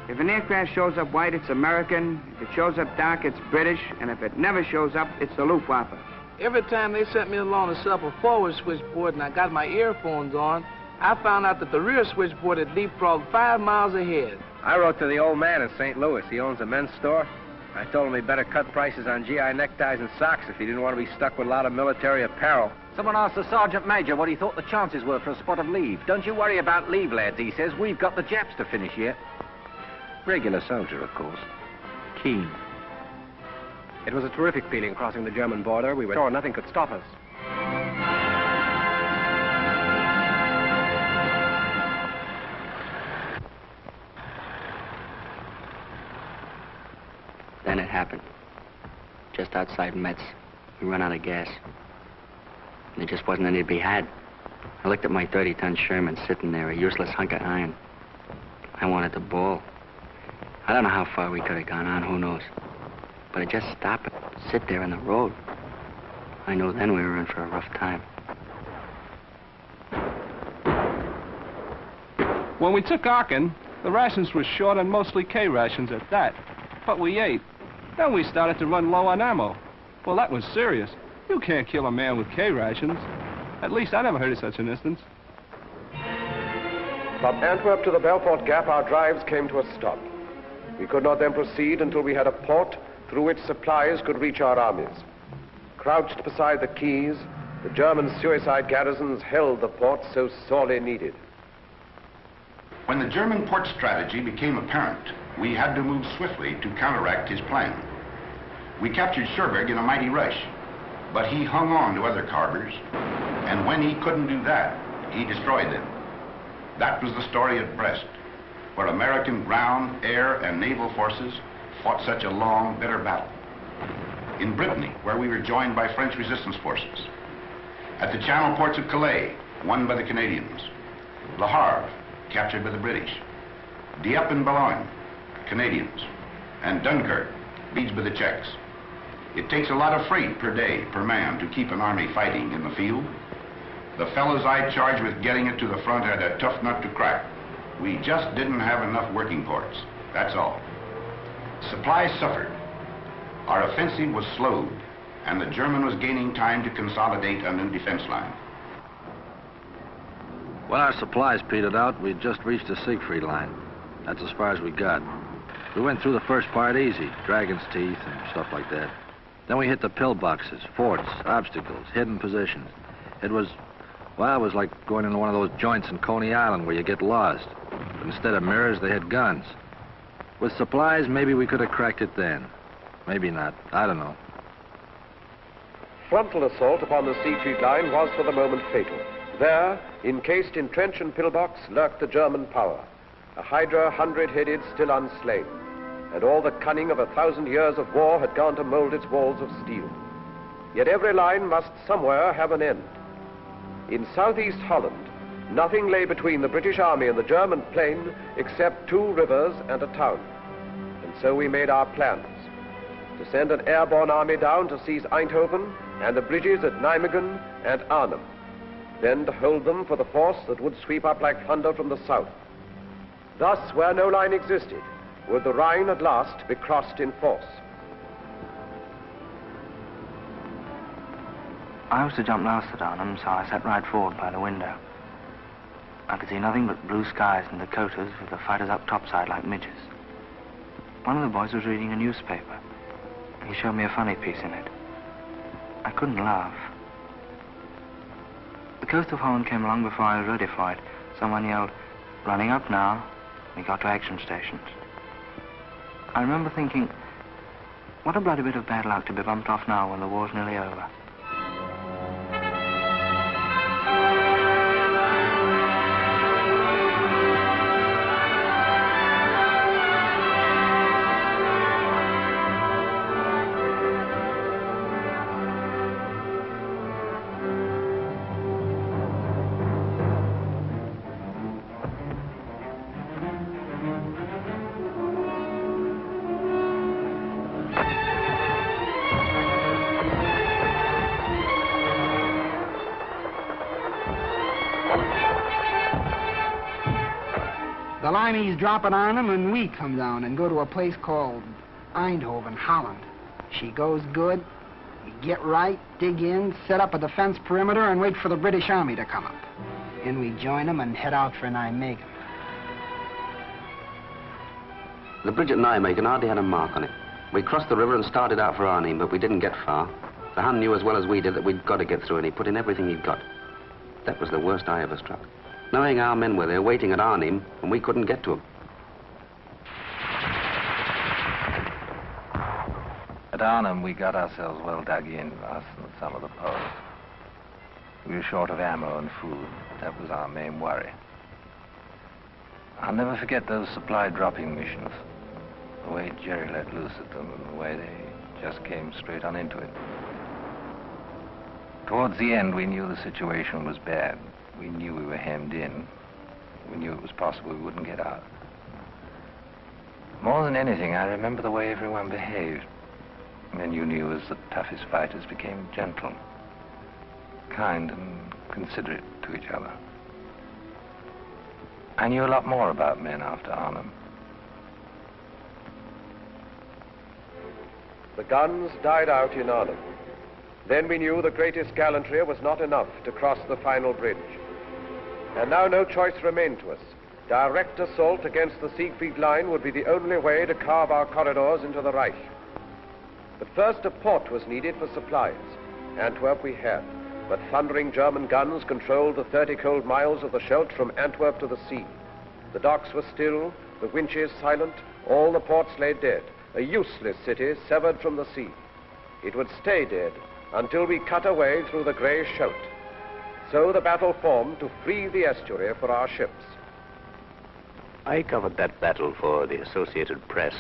If an aircraft shows up white, it's American. If it shows up dark, it's British. And if it never shows up, it's the Luftwaffe. Every time they sent me along to set up a forward switchboard and I got my earphones on, I found out that the rear switchboard had leapfrogged 5 miles ahead. I wrote to the old man in St. Louis. He owns a men's store. I told him he'd better cut prices on GI neckties and socks if he didn't want to be stuck with a lot of military apparel. Someone asked the Sergeant Major what he thought the chances were for a spot of leave. Don't you worry about leave, lads, he says. We've got the Japs to finish yet. Regular soldier, of course. Keen. It was a terrific feeling crossing the German border. We were sure nothing could stop us. Then it happened. Just outside Metz, we ran out of gas. There just wasn't any to be had. I looked at my 30-ton Sherman sitting there, a useless hunk of iron. I wanted to bawl. I don't know how far we could have gone on, who knows. But it just stopped and sit there in the road. I knew then we were in for a rough time. When we took Aachen, the rations were short and mostly K rations at that. But we ate. Then we started to run low on ammo. Well, that was serious. You can't kill a man with K rations. At least I never heard of such an instance. From Antwerp to the Belfort Gap, our drives came to a stop. We could not then proceed until we had a port through which supplies could reach our armies. Crouched beside the quays, the German suicide garrisons held the port so sorely needed. When the German port strategy became apparent, we had to move swiftly to counteract his plan. We captured Cherbourg in a mighty rush, but he hung on to other harbors, and when he couldn't do that, he destroyed them. That was the story at Brest, where American ground, air, and naval forces fought such a long, bitter battle. In Brittany, where we were joined by French resistance forces. At the channel ports of Calais, won by the Canadians. Le Havre, captured by the British. Dieppe and Boulogne, Canadians. And Dunkirk, besieged by the Czechs. It takes a lot of freight per day, per man, to keep an army fighting in the field. The fellows I charged with getting it to the front had a tough nut to crack. We just didn't have enough working ports, that's all. Supplies suffered. Our offensive was slowed, and the German was gaining time to consolidate a new defense line. When our supplies petered out, we'd just reached the Siegfried line. That's as far as we got. We went through the first part easy, Dragon's Teeth and stuff like that. Then we hit the pillboxes, forts, obstacles, hidden positions. It was like going into one of those joints in Coney Island where you get lost. But instead of mirrors, they had guns. With supplies, maybe we could have cracked it then. Maybe not. I don't know. Frontal assault upon the Siegfried line was for the moment fatal. There, encased in trench and pillbox, lurked the German power. A hydra 100-headed, still unslain. And all the cunning of 1,000 years of war had gone to mold its walls of steel. Yet every line must somewhere have an end. In southeast Holland, nothing lay between the British army and the German plain except 2 rivers and a town. And so we made our plans. To send an airborne army down to seize Eindhoven and the bridges at Nijmegen and Arnhem. Then to hold them for the force that would sweep up like thunder from the south. Thus, where no line existed, would the Rhine at last be crossed in force. I was to jump last at Arnhem, so I sat right forward by the window. I could see nothing but blue skies and Dakotas with the fighters up topside like midges. One of the boys was reading a newspaper. He showed me a funny piece in it. I couldn't laugh. The coast of Holland came along before I was ready for it. Someone yelled, "Running up now." We got to action stations. I remember thinking, what a bloody bit of bad luck to be bumped off now when the war's nearly over. The Limeys drop it on them, and we come down and go to a place called Eindhoven, Holland. She goes good. We get right, dig in, set up a defense perimeter, and wait for the British Army to come up. Then we join them and head out for Nijmegen. The bridge at Nijmegen hardly had a mark on it. We crossed the river and started out for Arnhem, but we didn't get far. The Hun knew as well as we did that we'd got to get through, and he put in everything he'd got. That was the worst I ever struck. Knowing our men were there waiting at Arnhem, and we couldn't get to them. At Arnhem, we got ourselves well dug in, us and some of the posts. We were short of ammo and food. That was our main worry. I'll never forget those supply dropping missions. The way Jerry let loose at them and the way they just came straight on into it. Towards the end, we knew the situation was bad. We knew we were hemmed in. We knew it was possible we wouldn't get out. More than anything, I remember the way everyone behaved. Men you knew as the toughest fighters became gentle, kind and considerate to each other. I knew a lot more about men after Arnhem. The guns died out in Arnhem. Then we knew the greatest gallantry was not enough to cross the final bridge. And now no choice remained to us. Direct assault against the Siegfried line would be the only way to carve our corridors into the Reich. But first a port was needed for supplies. Antwerp we had, but thundering German guns controlled the 30 cold miles of the Scheldt from Antwerp to the sea. The docks were still, the winches silent, all the ports lay dead, a useless city severed from the sea. It would stay dead until we cut a way through the grey Scheldt. So the battle formed to free the estuary for our ships. I covered that battle for the Associated Press.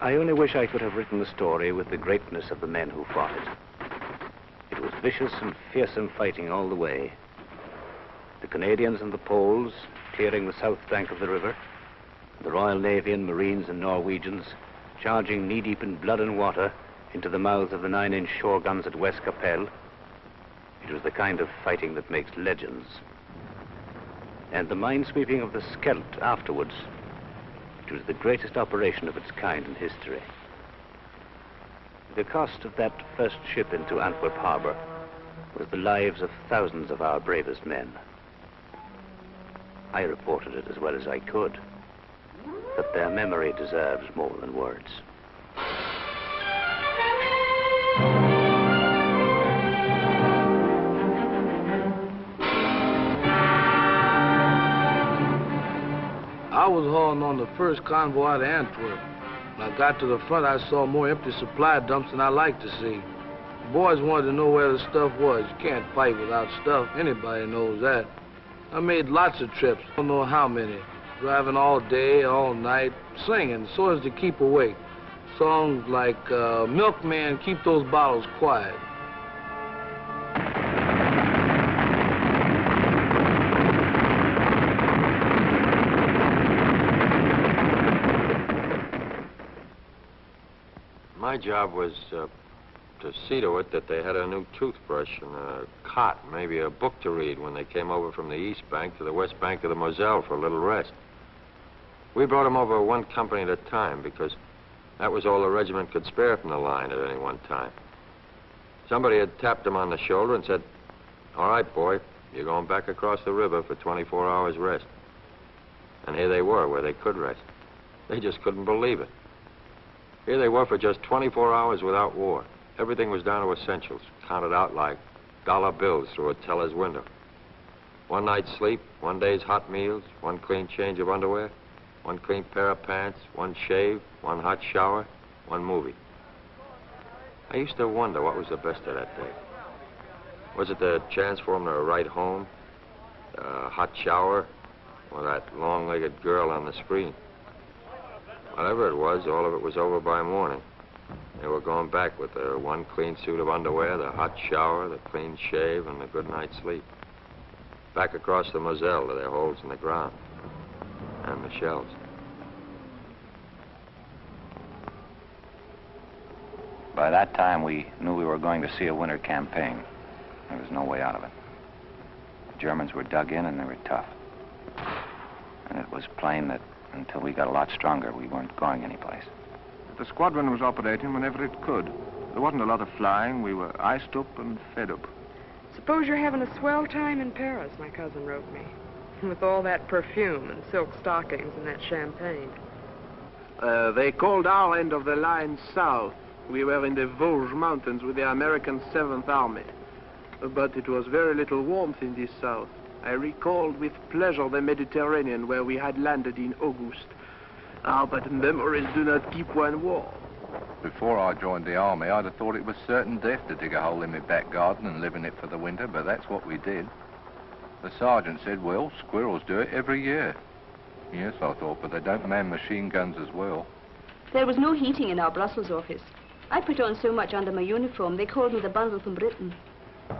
I only wish I could have written the story with the greatness of the men who fought it. It was vicious and fearsome fighting all the way. The Canadians and the Poles clearing the south bank of the river, the Royal Navy and Marines and Norwegians charging knee-deep in blood and water into the mouths of the 9-inch shore guns at West Capelle. It was the kind of fighting that makes legends. And the minesweeping of the Scheldt afterwards. It was the greatest operation of its kind in history. The cost of that first ship into Antwerp harbor was the lives of thousands of our bravest men. I reported it as well as I could, but their memory deserves more than words. I was hauling on the first convoy out of Antwerp. When I got to the front, I saw more empty supply dumps than I liked to see. The boys wanted to know where the stuff was. You can't fight without stuff. Anybody knows that. I made lots of trips, don't know how many. Driving all day, all night, singing so as to keep awake. Songs like, Milkman, Keep Those Bottles Quiet. My job was to see to it that they had a new toothbrush and a cot, maybe a book to read when they came over from the east bank to the west bank of the Moselle for a little rest. We brought them over one company at a time because that was all the regiment could spare from the line at any one time. Somebody had tapped them on the shoulder and said, "All right, boy, you're going back across the river for 24 hours rest." And here they were, where they could rest. They just couldn't believe it. Here they were for just 24 hours without war. Everything was down to essentials, counted out like dollar bills through a teller's window. One night's sleep, one day's hot meals, one clean change of underwear, one clean pair of pants, one shave, one hot shower, one movie. I used to wonder what was the best of that day. Was it the chance for them to write home, a hot shower, or that long-legged girl on the screen? Whatever it was, all of it was over by morning. They were going back with their one clean suit of underwear, the hot shower, the clean shave, and the good night's sleep. Back across the Moselle to their holes in the ground and the shells. By that time, we knew we were going to see a winter campaign. There was no way out of it. The Germans were dug in and they were tough. And it was plain that until we got a lot stronger, we weren't going anyplace. The squadron was operating whenever it could. There wasn't a lot of flying. We were iced up and fed up. Suppose you're having a swell time in Paris, my cousin wrote me. With all that perfume and silk stockings and that champagne. They called our end of the line south. We were in the Vosges Mountains with the American 7th Army. But it was very little warmth in the south. I recalled with pleasure the Mediterranean where we had landed in August. Ah, but memories do not keep one warm. Before I joined the army, I'd have thought it was certain death to dig a hole in my back garden and live in it for the winter, but that's what we did. The sergeant said, well, squirrels do it every year. Yes, I thought, but they don't man machine guns as well. There was no heating in our Brussels office. I put on so much under my uniform, they called me the bundle from Britain.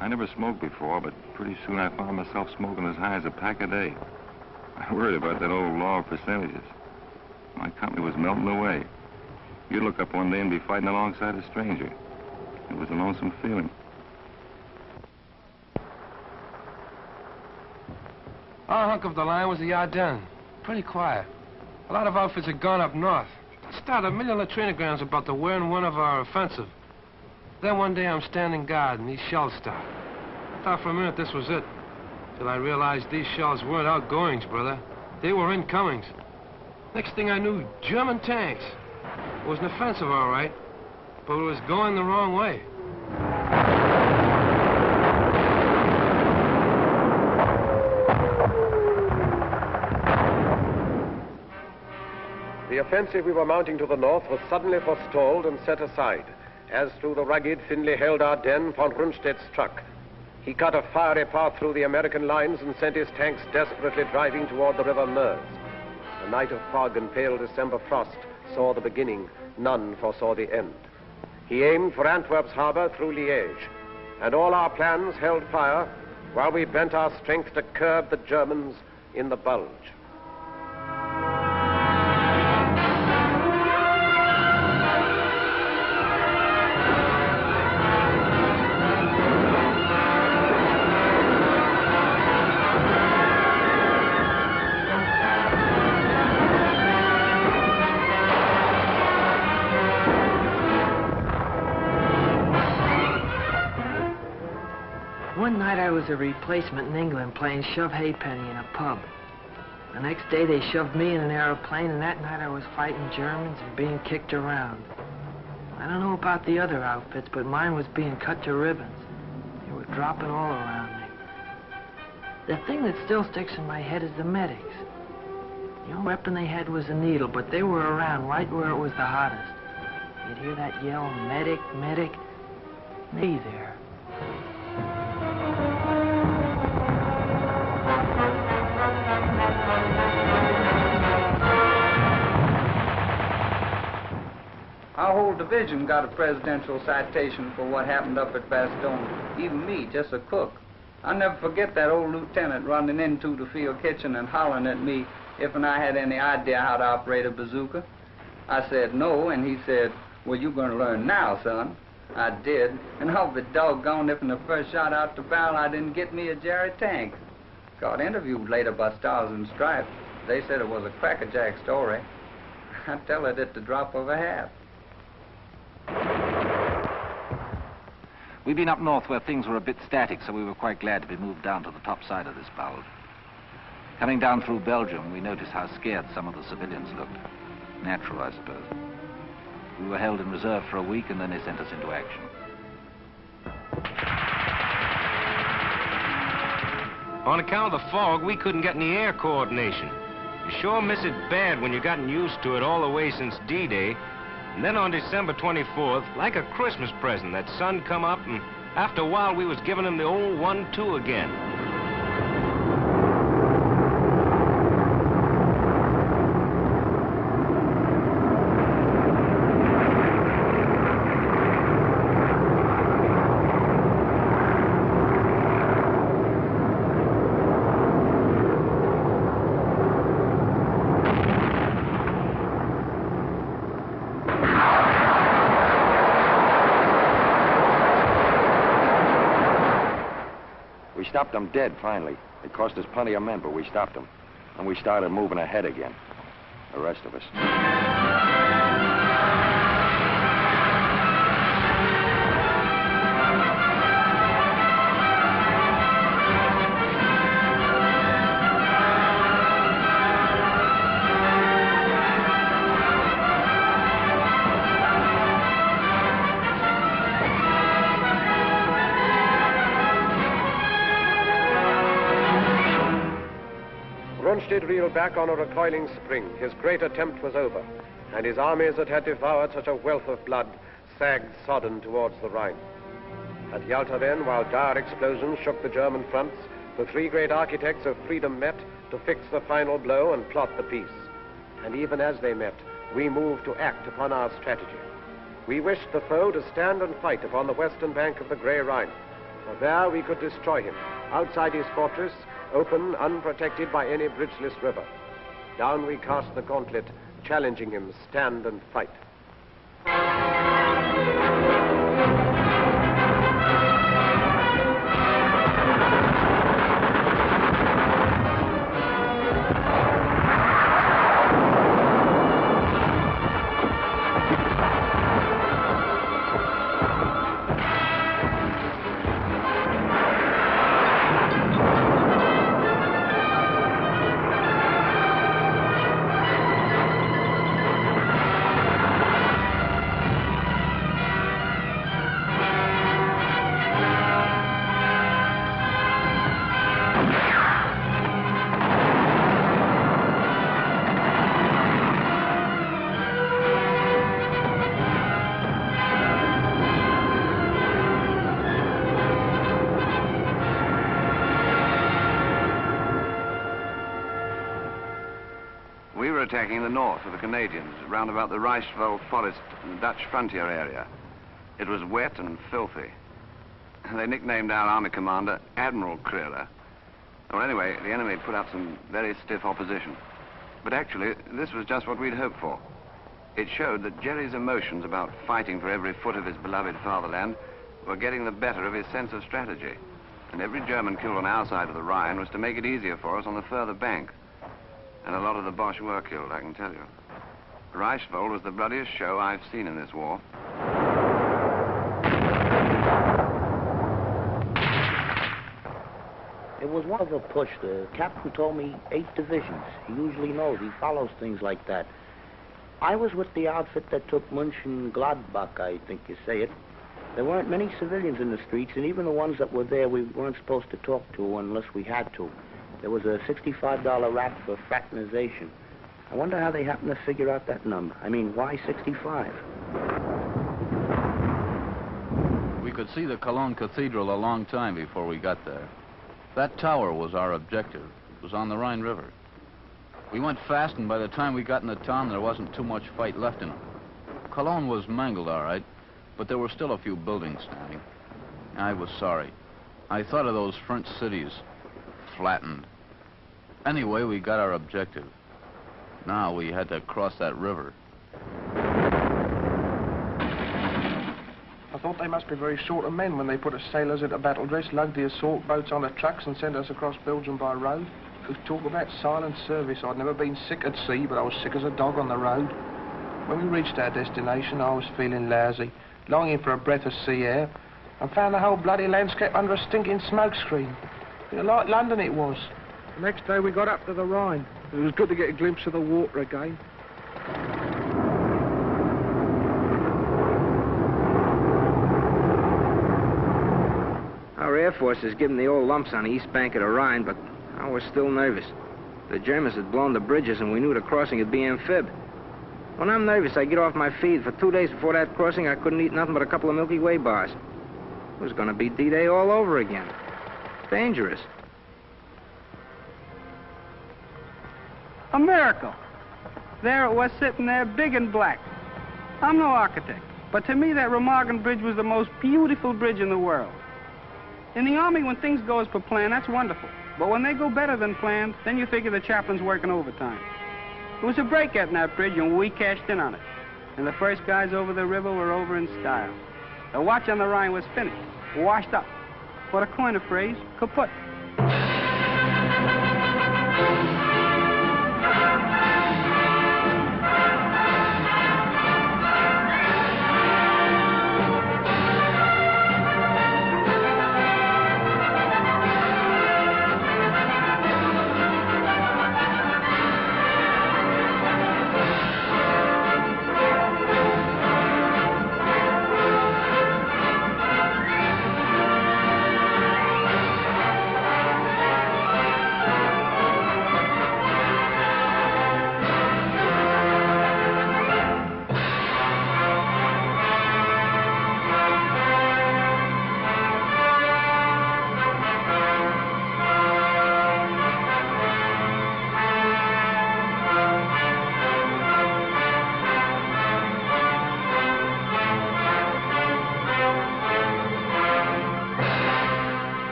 I never smoked before, but pretty soon I found myself smoking as high as a pack a day. I worried about that old law of percentages. My company was melting away. You'd look up one day and be fighting alongside a stranger. It was a lonesome feeling. Our hunk of the line was the Ardennes. Pretty quiet. A lot of outfits had gone up north. Started a million latrinograms about the where and when of our offensive. Then one day I'm standing guard and these shells start. I thought for a minute this was it. Till I realized these shells weren't outgoings, brother. They were incomings. Next thing I knew, German tanks. It was an offensive, all right, but it was going the wrong way. The offensive we were mounting to the north was suddenly forestalled and set aside, as through the rugged, thinly held Ardennes, von Rundstedt struck. He cut a fiery path through the American lines and sent his tanks desperately driving toward the River Meuse. A night of fog and pale December frost saw the beginning, none foresaw the end. He aimed for Antwerp's harbor through Liège, and all our plans held fire while we bent our strength to curb the Germans in the Bulge. One night I was a replacement in England playing shove halfpenny in a pub. The next day they shoved me in an aeroplane, and that night I was fighting Germans and being kicked around. I don't know about the other outfits, but mine was being cut to ribbons. They were dropping all around me. The thing that still sticks in my head is the medics. The only weapon they had was a needle, but they were around right where it was the hottest. You'd hear that yell, medic, medic, and they'd be there. Our whole division got a presidential citation for what happened up at Bastogne. Even me, just a cook. I'll never forget that old lieutenant running into the field kitchen and hollering at me if I had any idea how to operate a bazooka. I said no, and he said, well, you're going to learn now, son. I did, and I'll be doggone if in the first shot out the barrel I didn't get me a Jerry tank. Got interviewed later by Stars and Stripes. They said it was a crackerjack story. I tell it at the drop of a hat. We'd been up north where things were a bit static, so we were quite glad to be moved down to the top side of this bulge. Coming down through Belgium, we noticed how scared some of the civilians looked. Natural, I suppose. We were held in reserve for a week, and then they sent us into action. On account of the fog, we couldn't get any air coordination. You sure miss it bad when you've gotten used to it all the way since D-Day. And then on December 24th, like a Christmas present, that sun come up, and after a while we was giving him the old 1-2 again. We stopped them dead, finally. It cost us plenty of men, but we stopped them. And we started moving ahead again. The rest of us. Rundstedt reeled back on a recoiling spring. His great attempt was over, and his armies that had devoured such a wealth of blood sagged sodden towards the Rhine. At Yalta then, while dire explosions shook the German fronts, the three great architects of freedom met to fix the final blow and plot the peace. And even as they met, we moved to act upon our strategy. We wished the foe to stand and fight upon the western bank of the Grey Rhine, for there we could destroy him, outside his fortress, open, unprotected by any bridgeless river. Down we cast the gauntlet, challenging him, stand and fight. We were attacking the north of the Canadians, round about the Reichswald forest and the Dutch frontier area. It was wet and filthy. They nicknamed our army commander Admiral Creeler. Or anyway, the enemy put up some very stiff opposition. But actually, this was just what we'd hoped for. It showed that Jerry's emotions about fighting for every foot of his beloved fatherland were getting the better of his sense of strategy. And every German killed on our side of the Rhine was to make it easier for us on the further bank. And a lot of the Boche were killed, I can tell you. Reichswald was the bloodiest show I've seen in this war. It was one of a push. The captain told me 8 divisions. He usually knows. He follows things like that. I was with the outfit that took Mönchengladbach, I think you say it. There weren't many civilians in the streets, and even the ones that were there, we weren't supposed to talk to unless we had to. There was a $65 rap for fraternization. I wonder how they happened to figure out that number. I mean, why 65? We could see the Cologne Cathedral a long time before we got there. That tower was our objective. It was on the Rhine River. We went fast, and by the time we got in the town, there wasn't too much fight left in them. Cologne was mangled, all right, but there were still a few buildings standing. I was sorry. I thought of those French cities, flattened. Anyway, we got our objective. Now we had to cross that river. I thought they must be very short of men when they put us sailors into battle dress, lugged the assault boats on the trucks and sent us across Belgium by road. Who talk about silent service. I'd never been sick at sea, but I was sick as a dog on the road. When we reached our destination, I was feeling lousy, longing for a breath of sea air, and found the whole bloody landscape under a stinking smoke screen. Like London it was. The next day we got up to the Rhine. It was good to get a glimpse of the water again. Our Air Force is giving the old lumps on the east bank of the Rhine, but I was still nervous. The Germans had blown the bridges, and we knew the crossing would be amphib. When I'm nervous, I get off my feed. For 2 days before that crossing, I couldn't eat nothing but a couple of Milky Way bars. It was going to be D-Day all over again. Dangerous. A miracle. There it was sitting there, big and black. I'm no architect, but to me that Remagen Bridge was the most beautiful bridge in the world. In the Army, when things go as per plan, that's wonderful. But when they go better than planned, then you figure the chaplain's working overtime. It was a break getting that bridge, and we cashed in on it. And the first guys over the river were over in style. The watch on the Rhine was finished, washed up. For to coin a phrase, kaput.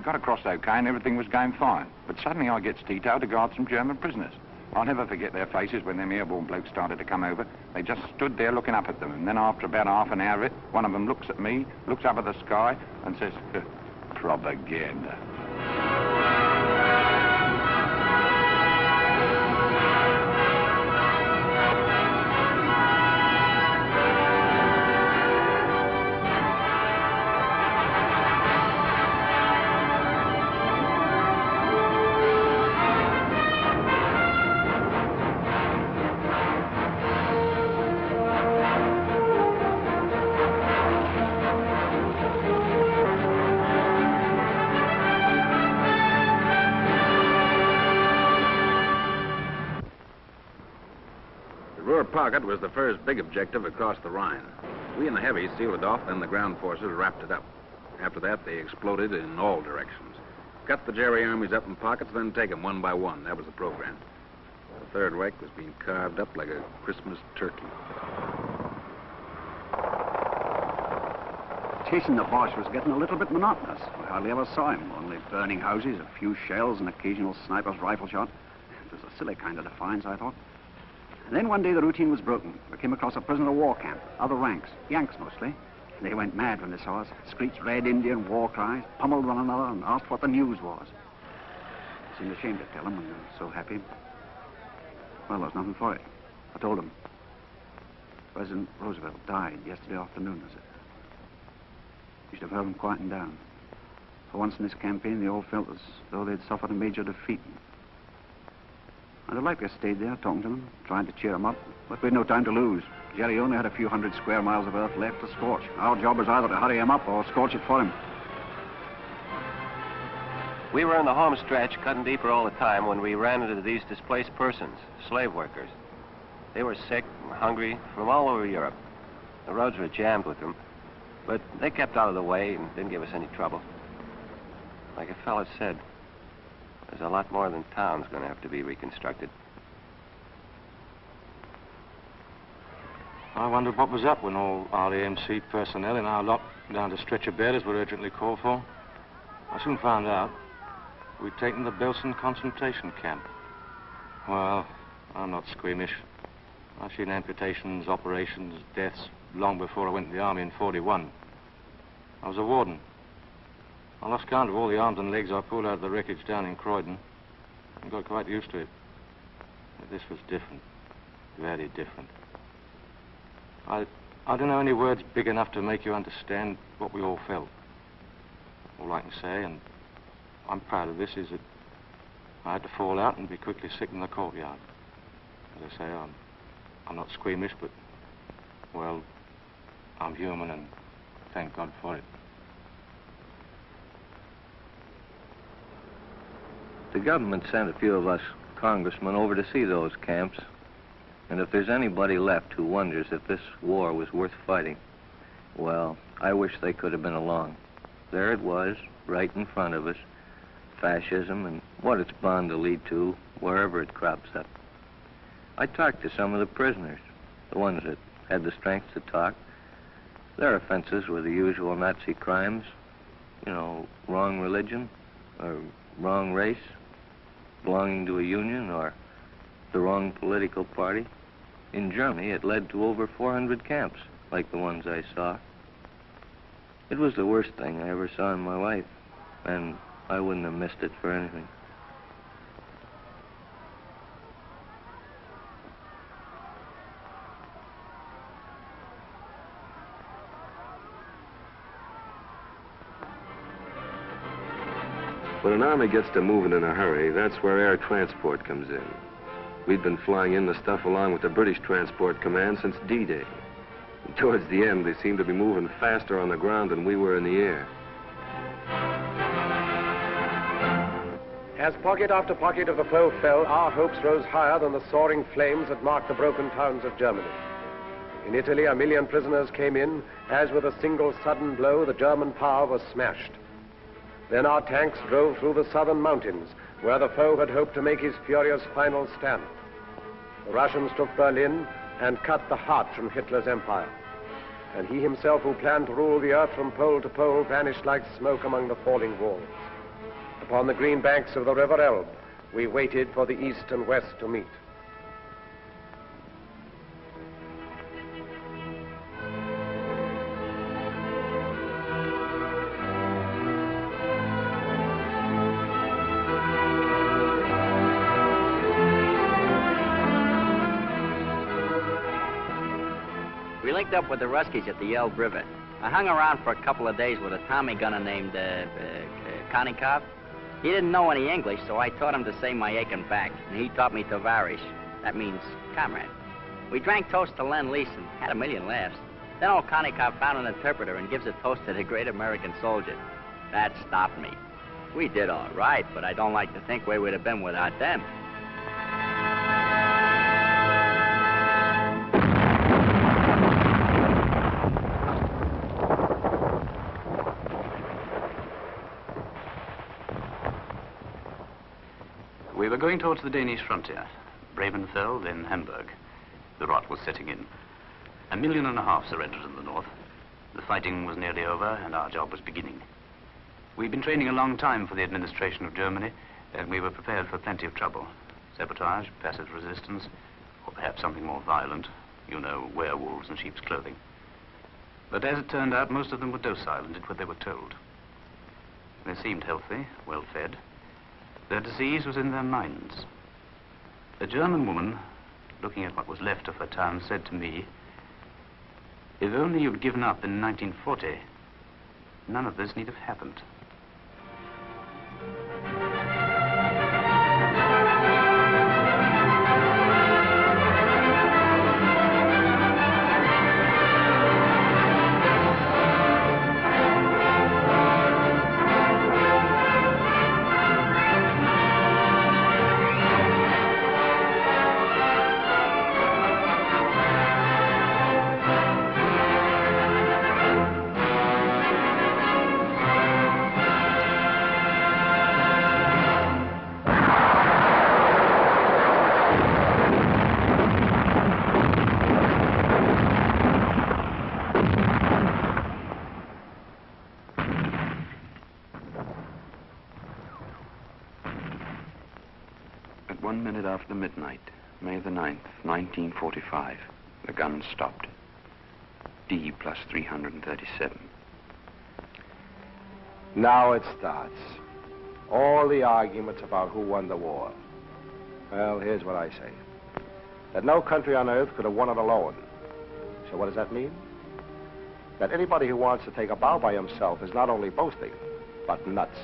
we got across okay and everything was going fine. But suddenly I gets detailed to guard some German prisoners. I'll never forget their faces when them airborne blokes started to come over. They just stood there looking up at them. And then after about half an hour of it, one of them looks at me, looks up at the sky, and says, propaganda. Pocket was the first big objective across the Rhine. We and the heavies sealed it off, then the ground forces wrapped it up. After that, they exploded in all directions. Cut the Jerry armies up in pockets, then take them one by one. That was the program. The Third Reich was being carved up like a Christmas turkey. Chasing the Boche was getting a little bit monotonous. We hardly ever saw him, only burning houses, a few shells, and occasional sniper's rifle shot. It was a silly kind of defiance, I thought. And then one day the routine was broken. We came across a prisoner of war camp, other ranks, Yanks mostly. They went mad when they saw us, screeched Red Indian war cries, pummeled one another, and asked what the news was. I seemed ashamed to tell them when they were so happy. Well, there was nothing for it. I told them. President Roosevelt died yesterday afternoon, was it? You should have heard them quieting down. For once in this campaign, they all felt as though they'd suffered a major defeat. I'd have liked to have stayed there, talking to them, trying to cheer them up. But we had no time to lose. Jerry only had a few hundred square miles of earth left to scorch. Our job was either to hurry him up or scorch it for him. We were in the home stretch, cutting deeper all the time, when we ran into these displaced persons, slave workers. They were sick and hungry from all over Europe. The roads were jammed with them, but they kept out of the way and didn't give us any trouble. Like a fella said, there's a lot more than town's going to have to be reconstructed. I wondered what was up when all RAMC personnel in our lot down to stretcher bearers were urgently called for. I soon found out we'd taken the Belsen concentration camp. Well, I'm not squeamish. I've seen amputations, operations, deaths long before I went to the army in '41. I was a warden. I lost count of all the arms and legs I pulled out of the wreckage down in Croydon and got quite used to it. But this was different, very different. I don't know any words big enough to make you understand what we all felt. All I can say, and I'm proud of this, is that I had to fall out and be quickly sick in the courtyard. As I say, I'm not squeamish, but, well, I'm human, and thank God for it. The government sent a few of us congressmen over to see those camps. And if there's anybody left who wonders if this war was worth fighting, well, I wish they could have been along. There it was, right in front of us, fascism and what it's bound to lead to wherever it crops up. I talked to some of the prisoners, the ones that had the strength to talk. Their offenses were the usual Nazi crimes, you know, wrong religion or wrong race, belonging to a union, or the wrong political party. In Germany, it led to over 400 camps, like the ones I saw. It was the worst thing I ever saw in my life, and I wouldn't have missed it for anything. When an army gets to moving in a hurry, that's where air transport comes in. We'd been flying in the stuff along with the British Transport Command since D-Day. And towards the end, they seemed to be moving faster on the ground than we were in the air. As pocket after pocket of the foe fell, our hopes rose higher than the soaring flames that marked the broken towns of Germany. In Italy, 1 million prisoners came in, as with a single sudden blow, the German power was smashed. Then our tanks drove through the southern mountains, where the foe had hoped to make his furious final stand. The Russians took Berlin and cut the heart from Hitler's empire. And he himself, who planned to rule the earth from pole to pole, vanished like smoke among the falling walls. Upon the green banks of the River Elbe, we waited for the East and West to meet. We linked up with the Ruskies at the Elbe River. I hung around for a couple of days with a Tommy gunner named Konikov. He didn't know any English, so I taught him to say my aching back, and he taught me Tovarish. That means comrade. We drank toast to Lend-Lease and had a million laughs. Then old Konikov found an interpreter and gives a toast to the great American soldier. That stopped me. We did all right, but I don't like to think where we'd have been without them. We were going towards the Danish frontier, Bravenfeld, then Hamburg. The rot was setting in. 1.5 million surrendered in the north. The fighting was nearly over, and our job was beginning. We'd been training a long time for the administration of Germany, and we were prepared for plenty of trouble. Sabotage, passive resistance, or perhaps something more violent. You know, werewolves in sheep's clothing. But as it turned out, most of them were docile and did what they were told. They seemed healthy, well-fed. Their disease was in their minds. A German woman, looking at what was left of her town, said to me, "If only you'd given up in 1940, none of this need have happened." At 1 minute after midnight, May the 9th, 1945, the gun stopped. D plus 337. Now it starts. All the arguments about who won the war. Well, here's what I say. That no country on earth could have won it alone. So what does that mean? That anybody who wants to take a bow by himself is not only boasting, but nuts.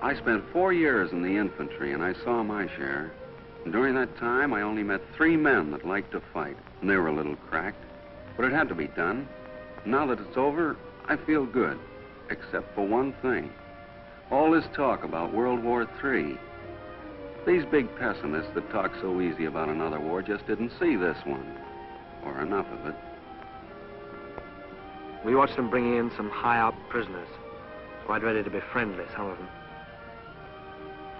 I spent 4 years in the infantry, and I saw my share. And during that time, I only met 3 men that liked to fight. And they were a little cracked, but it had to be done. Now that it's over, I feel good, except for one thing. All this talk about World War III. These big pessimists that talk so easy about another war just didn't see this one, or enough of it. We watched them bringing in some high-up prisoners, quite ready to be friendly, some of them.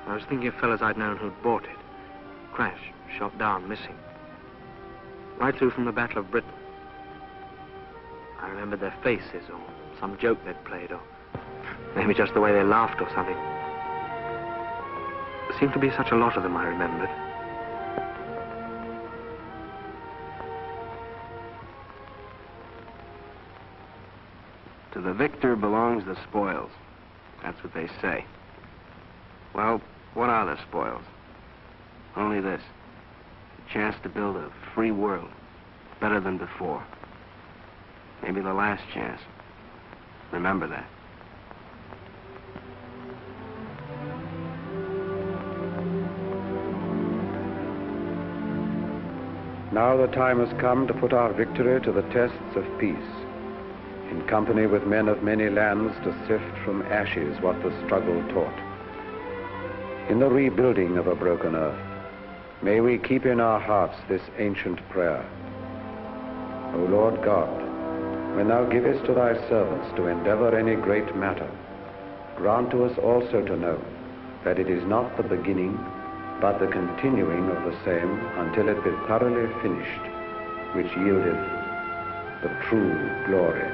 I was thinking of fellas I'd known who'd bought it. Crashed, shot down, missing. Right through from the Battle of Britain. I remembered their faces, or some joke they'd played, or maybe just the way they laughed or something. There seemed to be such a lot of them I remembered. To the victor belongs the spoils. That's what they say. Well, what are the spoils? Only this. The chance to build a free world, better than before. Maybe the last chance. Remember that. Now the time has come to put our victory to the tests of peace, in company with men of many lands to sift from ashes what the struggle taught. In the rebuilding of a broken earth, may we keep in our hearts this ancient prayer. O Lord God, when thou givest to thy servants to endeavor any great matter, grant to us also to know that it is not the beginning, but the continuing of the same until it be thoroughly finished, which yieldeth the true glory